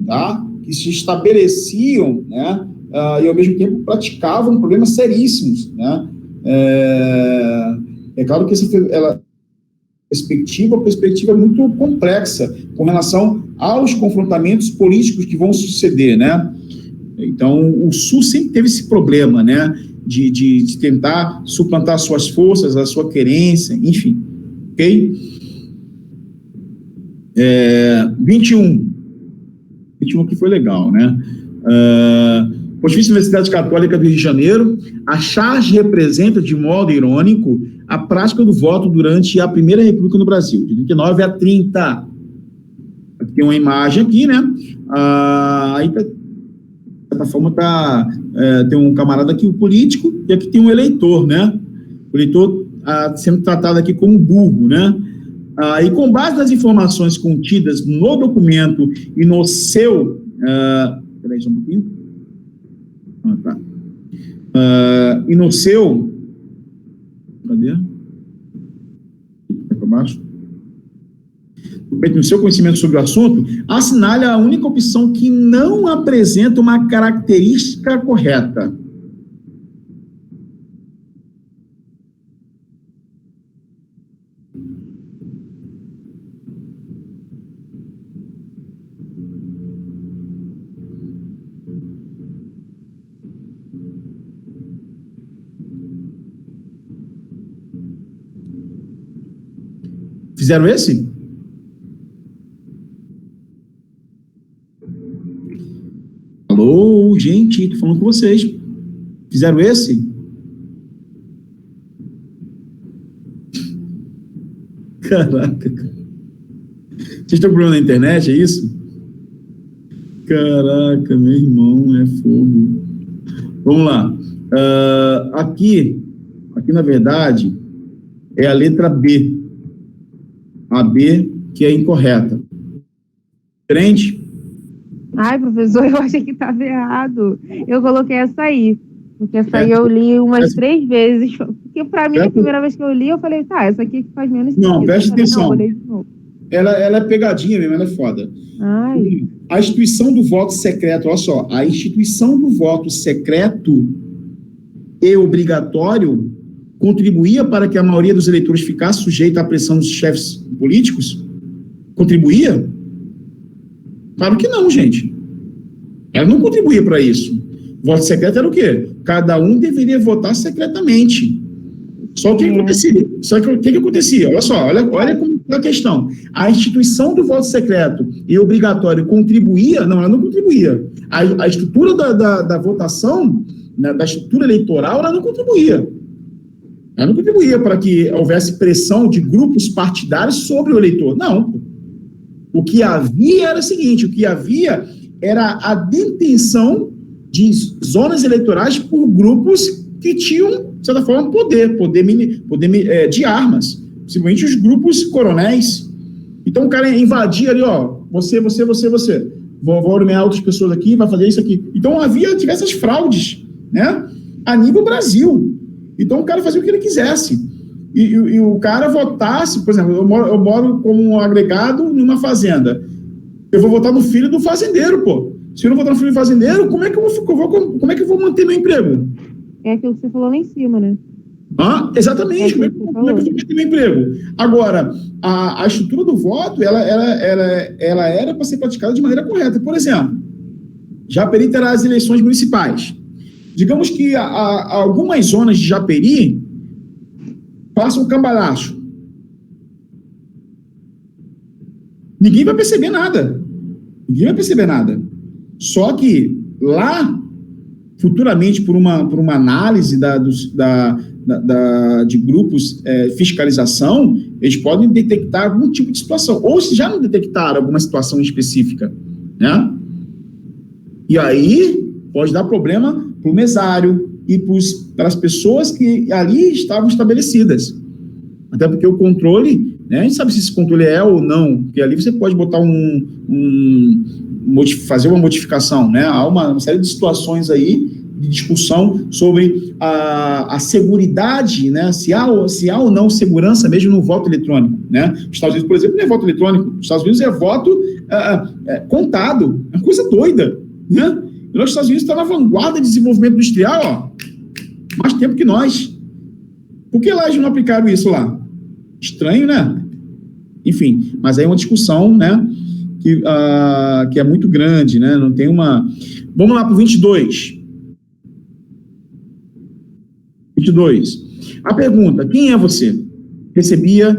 tá? Que se estabeleciam, né? E, ao mesmo tempo, praticavam problemas seríssimos, né? É claro que essa perspectiva é muito complexa com relação aos confrontamentos políticos que vão suceder, né? Então, o Sul sempre teve esse problema, né? De tentar suplantar suas forças, a sua querência, enfim. Ok? 21 que foi legal, né? Pontifícia Universidade Católica do Rio de Janeiro, a charge representa, de modo irônico, a prática do voto durante a Primeira República no Brasil, de 29 a 30. Tem uma imagem aqui, né? Aí, de certa forma, tem um camarada aqui, o político, e aqui tem um eleitor, né? O eleitor sendo tratado aqui como burro, né? E com base nas informações contidas no documento e no seu... Peraí, só um pouquinho. Tá. E no seu... Cadê? Vai para baixo. No seu conhecimento sobre o assunto, assinale a única opção que não apresenta uma característica correta. Fizeram esse? Alô, gente, tô falando com vocês. Fizeram esse? Caraca, cara. Vocês estão com problema na internet, é isso? Caraca, meu irmão, é fogo. Vamos lá. Aqui, na verdade, é a letra B. A B, que é incorreta. Diferente? Ai, professor, eu achei que estava errado. Eu coloquei essa aí. Porque essa aí eu li umas 3 vezes. Porque para mim, a primeira vez que eu li, eu falei, tá, essa aqui faz menos sentido. Não, preste atenção. Ela é pegadinha mesmo, ela é foda. Ai. A instituição do voto secreto, olha só, a instituição do voto secreto e obrigatório contribuía para que a maioria dos eleitores ficasse sujeita à pressão dos chefes políticos? Contribuía? Claro que não, gente. Ela não contribuía para isso. Voto secreto era o quê? Cada um deveria votar secretamente. Só que o que acontecia? Olha só, olha como é a questão. A instituição do voto secreto e obrigatório contribuía? Não, ela não contribuía. A estrutura da votação, da estrutura eleitoral, ela não contribuía. Ela não contribuía para que houvesse pressão de grupos partidários sobre o eleitor. Não. O que havia era o seguinte, o que havia era a detenção de zonas eleitorais por grupos que tinham, de certa forma, poder de armas, principalmente os grupos coronéis. Então o cara invadia ali, ó, você. Vou nomear outras pessoas aqui, vai fazer isso aqui. Então havia diversas fraudes, né, a nível Brasil. Então o cara fazia o que ele quisesse. E o cara votasse, por exemplo, eu moro como um agregado numa fazenda. Eu vou votar no filho do fazendeiro, pô. Se eu não votar no filho do fazendeiro, como é que eu vou manter meu emprego? É aquilo que você falou lá em cima, né? Exatamente. Como é que eu vou manter meu emprego? Agora, a estrutura do voto, ela era para ser praticada de maneira correta. Por exemplo, Japeri terá as eleições municipais. Digamos que algumas zonas de Japeri façam um cambalacho. Ninguém vai perceber nada. Só que lá, futuramente, por uma análise de grupos fiscalização, eles podem detectar algum tipo de situação. Ou se já não detectaram alguma situação específica, né? E aí pode dar problema para o mesário e para as pessoas que ali estavam estabelecidas. Até porque o controle, né, a gente sabe se esse controle é ou não, porque ali você pode botar fazer uma modificação, né? Há uma série de situações aí de discussão sobre a seguridade, né? Se há ou não segurança mesmo no voto eletrônico, né? Os Estados Unidos, por exemplo, não é voto eletrônico. Os Estados Unidos é voto contado. É uma coisa doida, né? E os Estados Unidos estão na vanguarda de desenvolvimento industrial, ó, mais tempo que nós. Por que lá eles não aplicaram isso lá? Estranho, né? Enfim, mas aí é uma discussão, né, que é muito grande, né? Não tem uma... Vamos lá para o 22. A pergunta, quem é você? Recebia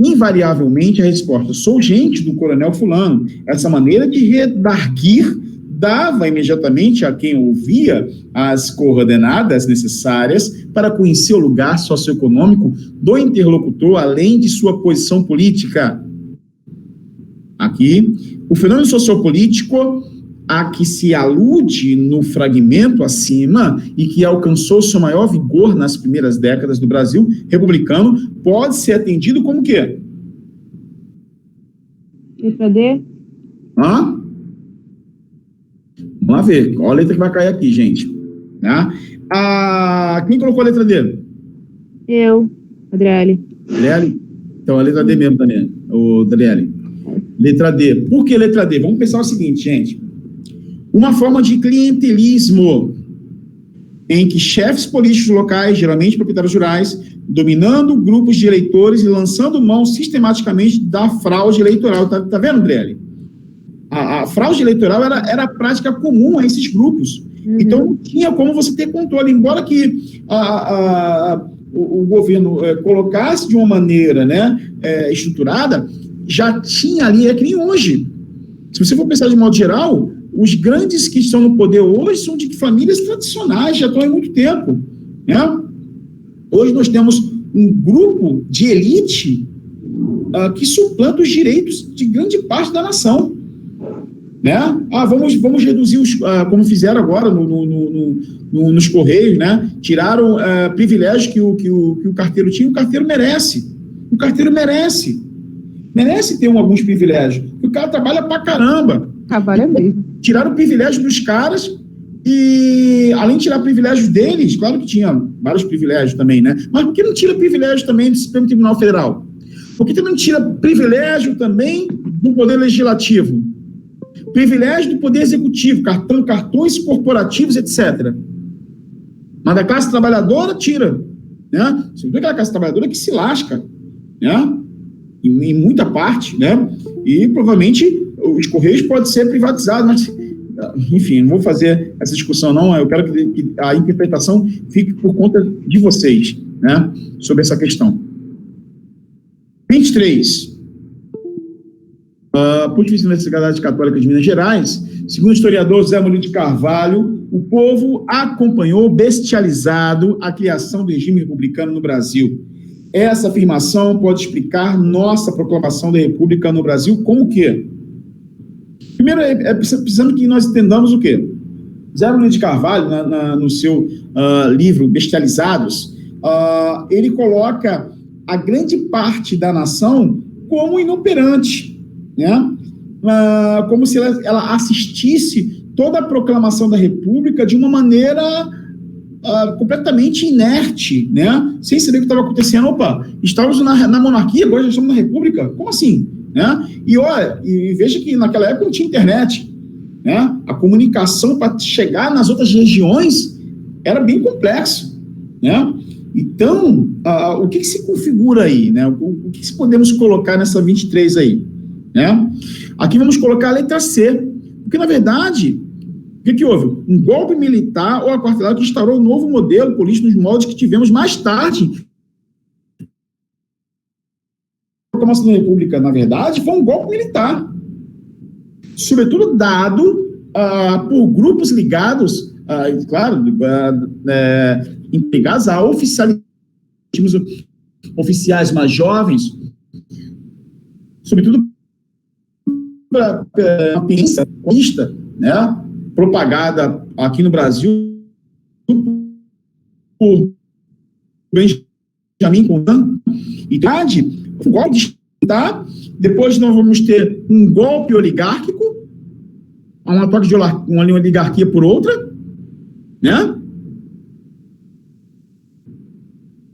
invariavelmente a resposta, sou gente do coronel fulano. Essa maneira de redarguir dava imediatamente a quem ouvia as coordenadas necessárias para conhecer o lugar socioeconômico do interlocutor, além de sua posição política. Aqui, o fenômeno sociopolítico a que se alude no fragmento acima e que alcançou seu maior vigor nas primeiras décadas do Brasil republicano, pode ser atendido como o quê? Letra D? Vamos lá ver. Qual a letra que vai cair aqui, gente? Tá? Quem colocou a letra D? Eu, Adriele. Adriele? Então, a letra D mesmo, Adriele. Letra D. Por que letra D? Vamos pensar o seguinte, gente. Uma forma de clientelismo em que chefes políticos locais, geralmente proprietários rurais, dominando grupos de eleitores e lançando mão sistematicamente da fraude eleitoral. Tá vendo, Adriele? A fraude eleitoral era a prática comum a esses grupos. Uhum. Então, não tinha como você ter controle. Embora que o governo colocasse de uma maneira, né, estruturada, já tinha ali, é que nem hoje. Se você for pensar de modo geral, os grandes que estão no poder hoje são de famílias tradicionais, já estão há muito tempo, né? Hoje nós temos um grupo de elite que suplanta os direitos de grande parte da nação. Né? Vamos reduzir como fizeram agora nos Correios, né? Tiraram privilégios que o carteiro tinha. O carteiro merece. Merece ter alguns privilégios. O cara trabalha pra caramba. Trabalha mesmo. Tiraram o privilégio dos caras e, além de tirar privilégios deles, claro que tinha vários privilégios também, né? Mas por que não tira privilégio também do Supremo Tribunal Federal? Por que também não tira privilégio também do Poder Legislativo? Privilégio do Poder Executivo, cartões corporativos, etc. Mas da classe trabalhadora, tira. Né? Você vê aquela classe trabalhadora que se lasca, né? Em muita parte, né? E provavelmente os Correios podem ser privatizados, mas, enfim, não vou fazer essa discussão, não. Eu quero que a interpretação fique por conta de vocês, né? Sobre essa questão. 23. Pontifícia Universidade Católica de Minas Gerais Segundo o historiador José Murilo de Carvalho, o povo acompanhou bestializado a criação do regime republicano no Brasil. Essa afirmação pode explicar nossa proclamação da República no Brasil como o quê? Primeiro, precisamos que nós entendamos o quê? José Murilo de Carvalho, no seu livro Bestializados, ele coloca a grande parte da nação como inoperante, né? Como se ela assistisse toda a proclamação da República de uma maneira completamente inerte, né? Sem saber o que estava acontecendo. Opa, estávamos na monarquia, agora já estamos na República? Como assim? Né? E veja que naquela época não tinha internet, né? A comunicação para chegar nas outras regiões era bem complexo, né? Então, o que se configura aí, né? O que podemos colocar nessa 23 aí, né? Aqui vamos colocar a letra C, porque, na verdade, o que houve? Um golpe militar ou aquartelado que instaurou um novo modelo político nos moldes que tivemos mais tarde. A proclamação da República, na verdade, foi um golpe militar, sobretudo dado por grupos ligados, claro, empregados a oficiais mais jovens, sobretudo pela pensa, né, propagada aqui no Brasil por Benjamin Constant, e um golpe de Estado. Depois nós vamos ter um golpe oligárquico, uma troca de uma oligarquia por outra, né?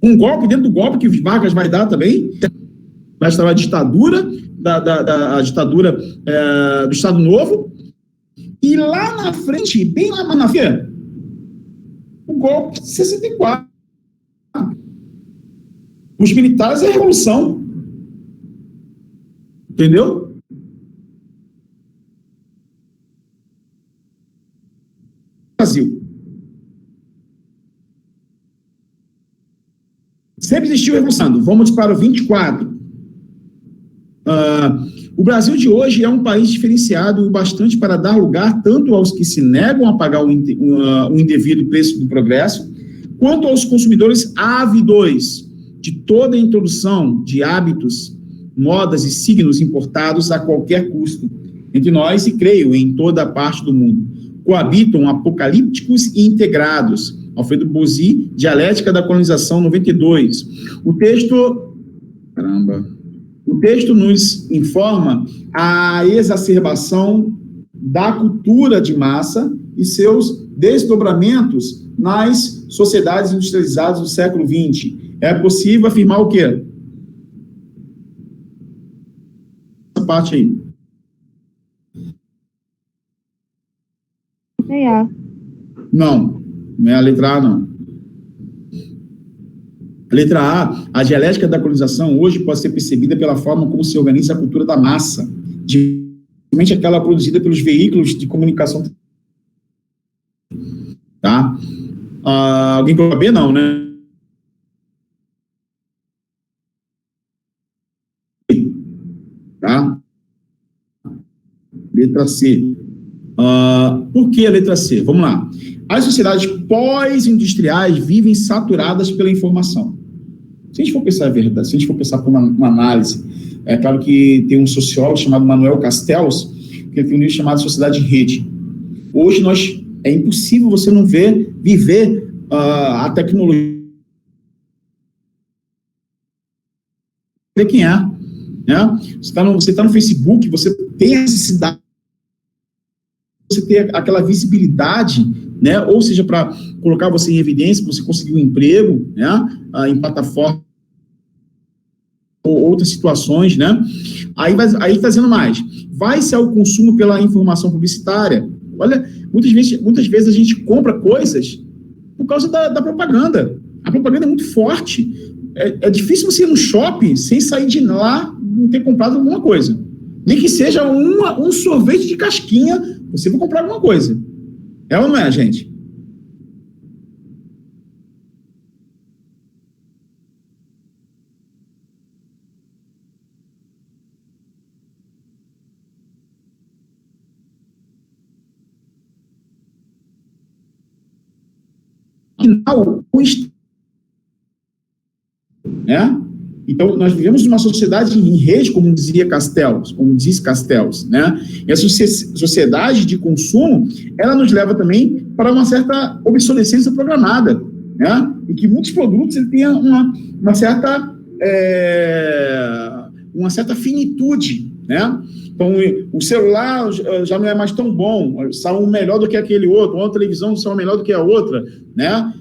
Um golpe dentro do golpe que Vargas vai dar também, vai estar a ditadura, a ditadura do Estado Novo, e lá na frente, bem lá na frente, o golpe de 64. Os militares e a Revolução. Entendeu? Brasil. Sempre existiu revolução. Vamos para o 24. O Brasil de hoje é um país diferenciado bastante para dar lugar tanto aos que se negam a pagar o indevido preço do progresso, quanto aos consumidores ávidos de toda a introdução de hábitos, modas e signos importados a qualquer custo. Entre nós, e creio, em toda a parte do mundo, coabitam apocalípticos e integrados. Alfredo Bozzi, Dialética da Colonização, 92. O texto nos informa a exacerbação da cultura de massa e seus desdobramentos nas sociedades industrializadas do século XX. É possível afirmar o quê? Essa parte aí. Não é a letra A, não. A letra A, a dialética da colonização hoje pode ser percebida pela forma como se organiza a cultura da massa, diferentemente aquela produzida pelos veículos de comunicação. Tá? Alguém colocou B? Não, né? Tá? Letra C. Por que a letra C? Vamos lá. As sociedades pós-industriais vivem saturadas pela informação. Se a gente for pensar a verdade, se a gente for pensar por uma análise, é claro que tem um sociólogo chamado Manuel Castells, que tem um livro chamado Sociedade em Rede. Hoje é impossível você não viver a tecnologia. Ver quem é, né? Você tá no Facebook, você tem a necessidade, você ter aquela visibilidade, né? Ou seja, para colocar você em evidência, você conseguir um emprego, né? Em plataforma ou outras situações, né? Aí fazendo mais, vai-se ao consumo pela informação publicitária. Olha, muitas vezes a gente compra coisas por causa da propaganda. A propaganda é muito forte. É difícil você ir no shopping sem sair de lá não ter comprado alguma coisa. Nem que seja um sorvete de casquinha, você vai comprar alguma coisa. É ou não é, gente? final, né? Então, nós vivemos numa sociedade em rede, como dizia Castells, né? E a sociedade de consumo, ela nos leva também para uma certa obsolescência programada, né? E que muitos produtos têm uma certa finitude, né? Então, o celular já não é mais tão bom, são melhor do que aquele outro, uma televisão são melhor do que a outra, né?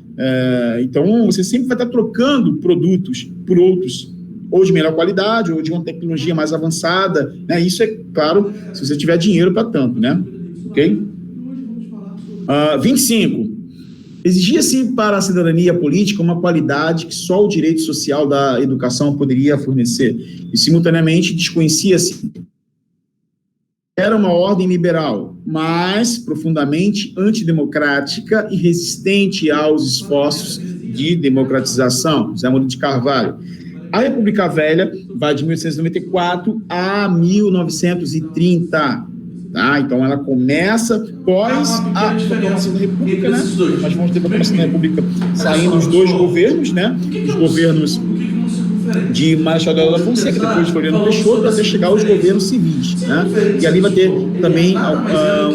Então, você sempre vai estar trocando produtos por outros, ou de melhor qualidade, ou de uma tecnologia mais avançada, né? Isso é claro, se você tiver dinheiro para tanto, né? Ok? 25. Exigia-se para a cidadania política uma qualidade que só o direito social da educação poderia fornecer, e, simultaneamente, desconhecia-se. Era uma ordem liberal, mas profundamente antidemocrática e resistente aos esforços de democratização. José Murilo de Carvalho. A República Velha vai de 1894 a 1930. Tá? Então, ela começa pós a proclamação da República, né? Nós vamos ter a proclamação da República saindo os dois governos, né? Os governos de Marechal Deodoro da Fonseca, depois de Floriano Peixoto, até chegar aos governos civis, né? E ali vai ter também,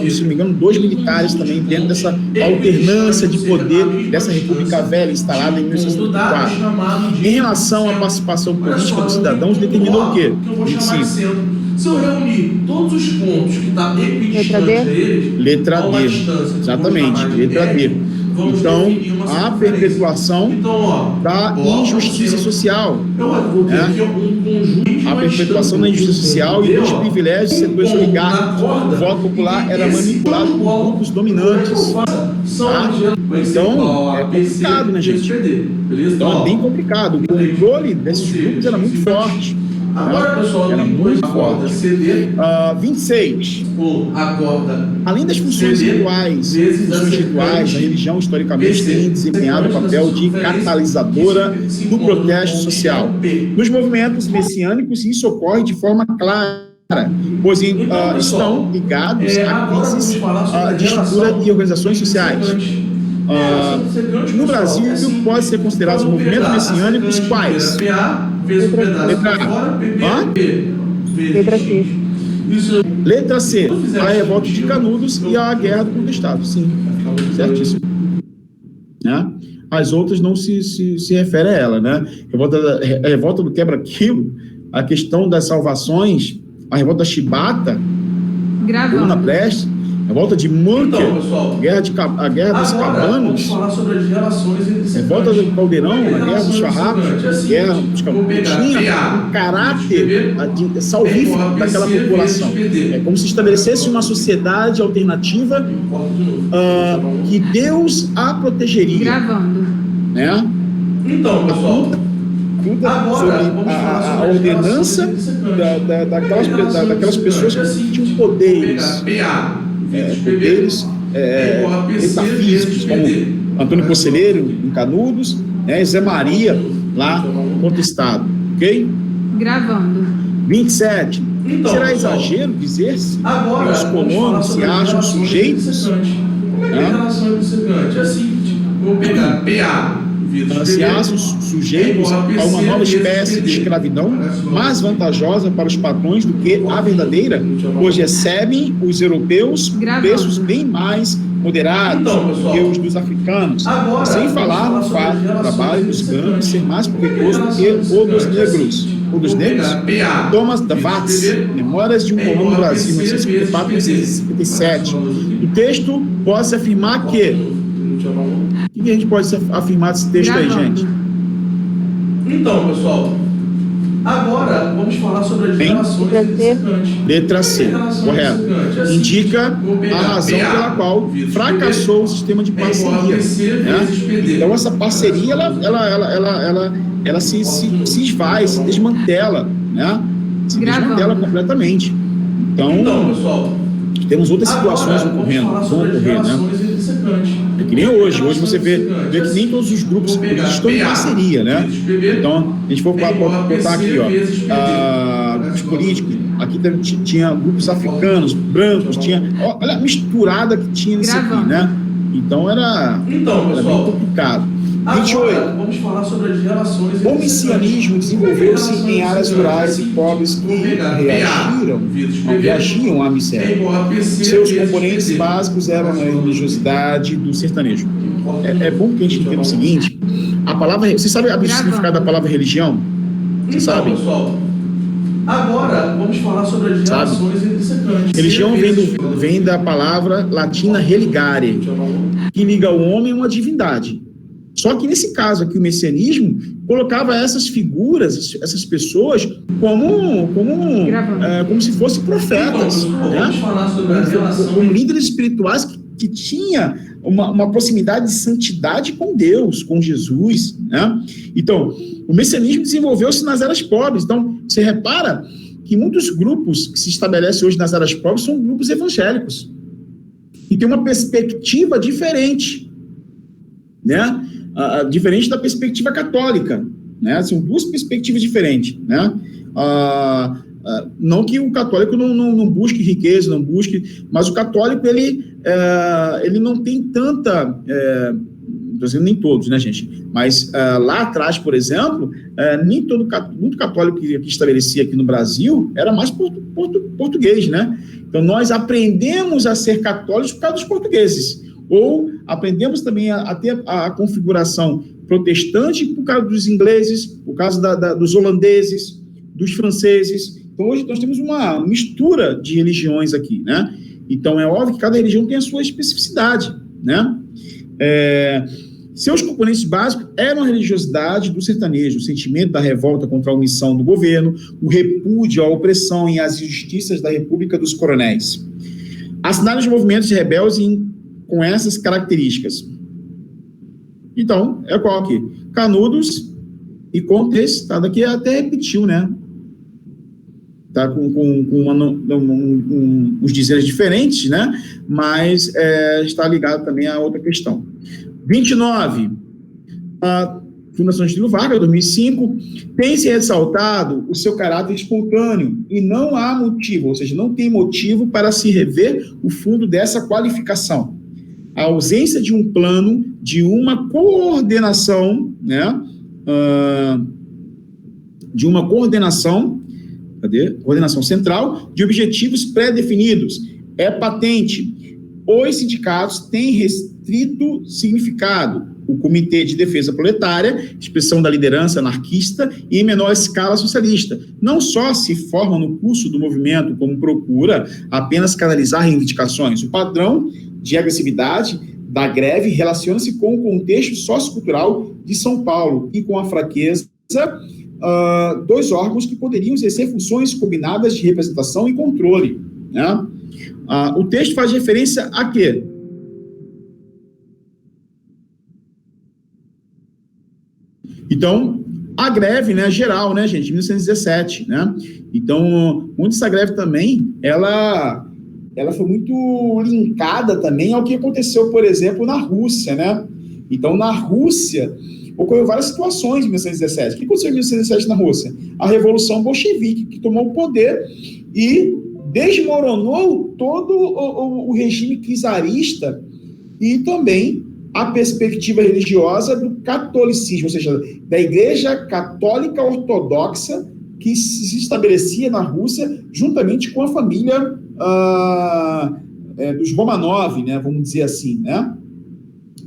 se não me engano, 2 militares também dentro dessa alternância de poder dessa República Velha instalada em 1934. Em relação à participação política dos cidadãos, determinou o quê? 25. Se eu reunir todos os pontos que está equidistante a eles, letra D, exatamente, letra D. Então, a perpetuação da injustiça social. A perpetuação da injustiça social e dos privilégios de setores oligárquicos. O voto popular era manipulado por grupos dominantes. Tá? Então, é complicado, né, gente? Então, é bem complicado. O controle desses grupos era muito forte. Agora, pessoal, era muito forte. 26. Além das funções rituais, a religião historicamente tem desempenhado o papel de catalisadora do protesto social. Nos movimentos messiânicos, isso ocorre de forma clara, pois estão ligados a crises de estrutura e organizações sociais. No Brasil, pode ser considerados movimentos messiânicos quais? Letra C. Letra C. A revolta de Canudos e a guerra do contestado. Sim, certíssimo. Né? As outras não se refere a ela, né? A revolta do quebra-quilo, a questão das salvações, a revolta da Chibata, Bruna Preste, a revolta de Munker, a guerra dos Cabanos, a revolta do Caldeirão, a guerra dos Farrapos, a guerra dos Cabanos, tinha um caráter salvífico daquela população. É como se estabelecesse uma sociedade alternativa que Deus a protegeria. Né? Então, pessoal, sobre a ordenança daquelas pessoas que tinham poderes. Poderes metafísicos, como Antônio Conselheiro, em Canudos, né, Zé Maria, lá, contestado. Ok? 27. Será exagero dizer-se que os colonos se acham sujeitos? Se acham sujeitos a uma nova espécie de escravidão mais vantajosa para os patrões do que a verdadeira, pois recebem os europeus preços bem mais moderados do que os dos africanos, sem falar no fato do trabalho dos brancos ser mais proveitoso do que o dos negros. O dos negros? Thomas Davatz, Memórias de um Colono no Brasil, 1954 e 1957. O texto pode-se afirmar que... O que a gente pode afirmar desse texto aí, gente? Então, pessoal, agora vamos falar sobre as relações secantes. Letra C, correto. Indica a razão pela qual fracassou o sistema de parceria. Né? Então, essa parceria, ela se esvai, se desmantela, né? Se desmantela completamente. Então, pessoal, temos outras situações ocorrendo, vão ocorrer, né? É que nem hoje você vê que nem todos os grupos políticos estão em parceria, né? Então, a gente for botar aqui, grupos políticos, aqui tinha grupos africanos, brancos, tinha, olha a misturada que tinha nisso aqui, né? Então era bem complicado. 28. Vamos falar sobre as relações. O messianismo desenvolveu-se em áreas rurais e pobres que reagiam à miséria. Seus componentes básicos eram a religiosidade do sertanejo. É bom que a gente entenda o seguinte: a palavra, você sabe o significado da palavra religião? Você sabe? Pessoal, agora vamos falar sobre as relações entre secantes. Religião vem da palavra latina religare, que liga o homem a uma divindade. Só que nesse caso aqui, o messianismo colocava essas figuras, essas pessoas, como se fossem profetas, né? Como líderes espirituais que tinha uma proximidade de santidade com Deus, com Jesus, né? Então, o messianismo desenvolveu-se nas áreas pobres. Então, você repara que muitos grupos que se estabelecem hoje nas áreas pobres são grupos evangélicos e tem uma perspectiva diferente, né? Diferente da perspectiva católica, né? São duas perspectivas diferentes, né? Não que o católico não busque riqueza, não busque, mas o católico ele não tem tanta, estou dizendo nem todos, né, gente? Mas lá atrás, por exemplo, muito católico que estabelecia aqui no Brasil era mais português, né? Então nós aprendemos a ser católicos por causa dos portugueses. Ou aprendemos também a ter a configuração protestante por causa dos ingleses, por causa dos holandeses, dos franceses. Então, hoje nós temos uma mistura de religiões aqui, né? Então, é óbvio que cada religião tem a sua especificidade, né? Seus componentes básicos eram a religiosidade do sertanejo, o sentimento da revolta contra a omissão do governo, o repúdio à opressão e às injustiças da República dos Coronéis. Assinaram os movimentos rebeldes com essas características. Então, é qual aqui? Canudos e contestado. Aqui até repetiu, né? Tá com uns dizeres diferentes, né? Mas está ligado também a outra questão. 29. A Fundação Getúlio Vargas, 2005, tem se ressaltado o seu caráter espontâneo e não há motivo, ou seja, não tem motivo para se rever o fundo dessa qualificação. A ausência de um plano, de uma coordenação, né, de uma coordenação, coordenação central, de objetivos pré-definidos. É patente. Os sindicatos têm restrito significado. O Comitê de Defesa Proletária, expressão da liderança anarquista e, em menor escala, socialista. Não só se forma no curso do movimento, como procura apenas canalizar reivindicações. O padrão de agressividade da greve relaciona-se com o contexto sociocultural de São Paulo e com a fraqueza dos órgãos que poderiam exercer funções combinadas de representação e controle, né? O texto faz referência a quê? Então, a greve, né, geral, né, gente, 1917, né? Então, muito dessa greve também, ela foi muito linkada também ao que aconteceu, por exemplo, na Rússia, né? Então, na Rússia, ocorreu várias situações em 1917. O que aconteceu em 1917 na Rússia? A Revolução Bolchevique, que tomou o poder e desmoronou todo o regime czarista e também a perspectiva religiosa do catolicismo, ou seja, da Igreja Católica Ortodoxa que se estabelecia na Rússia juntamente com a família dos Romanov, né, vamos dizer assim, né?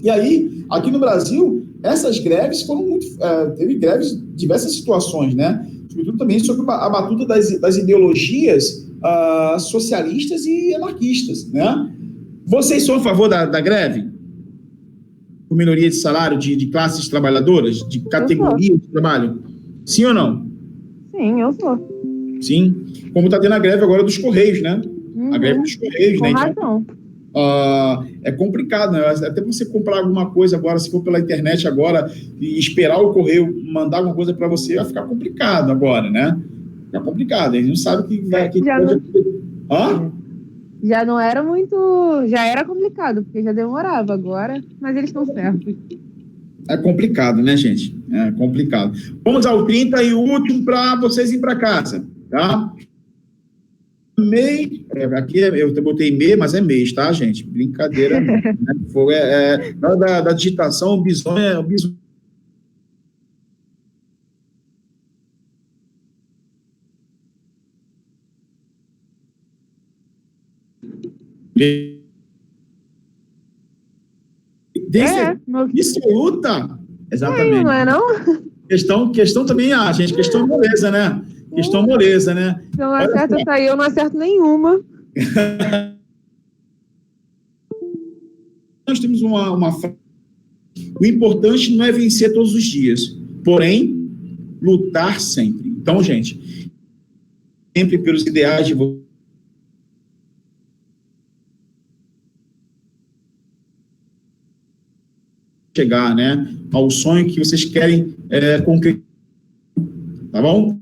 E aí, aqui no Brasil, essas greves foram muito... teve greves, diversas situações, né? Sobretudo também sobre a batuta das ideologias socialistas e anarquistas, né? Vocês são a favor da greve? Por minoria de salário de classes trabalhadoras, de categoria de trabalho? Sim ou não? Sim, eu sou. Sim. Como está tendo a greve agora dos Correios, né? A greve dos Correios, né? Razão. É complicado, né? Até você comprar alguma coisa agora, se for pela internet agora, e esperar o correio mandar alguma coisa para você, vai ficar complicado agora, né? Fica complicado, eles não sabem que vai... Já não era muito... Já era complicado, porque já demorava agora, mas eles estão certos. É complicado, né, gente? É complicado. Vamos ao 30 e o último para vocês ir para casa, tá? MEI, aqui eu botei MEI, mas é mês, tá, gente? Brincadeira, né? Na hora da digitação, o bisonho é o bisonho. Absoluta. Exatamente. Não é não? Questão também, gente, questão moleza, né? Questão moleza, né? Se eu não acerto essa aí, eu não acerto nenhuma. Nós temos uma frase. O importante não é vencer todos os dias, porém, lutar sempre. Então, gente, sempre pelos ideais de você. Chegar, né, ao sonho que vocês querem concretizar. Tá bom?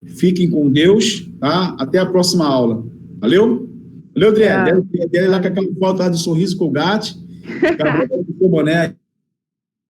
Fiquem com Deus, tá? Até a próxima aula. Valeu? Valeu, Adriane. Dele lá com aquela foto lá de sorriso Colgate. Acabou com o boné.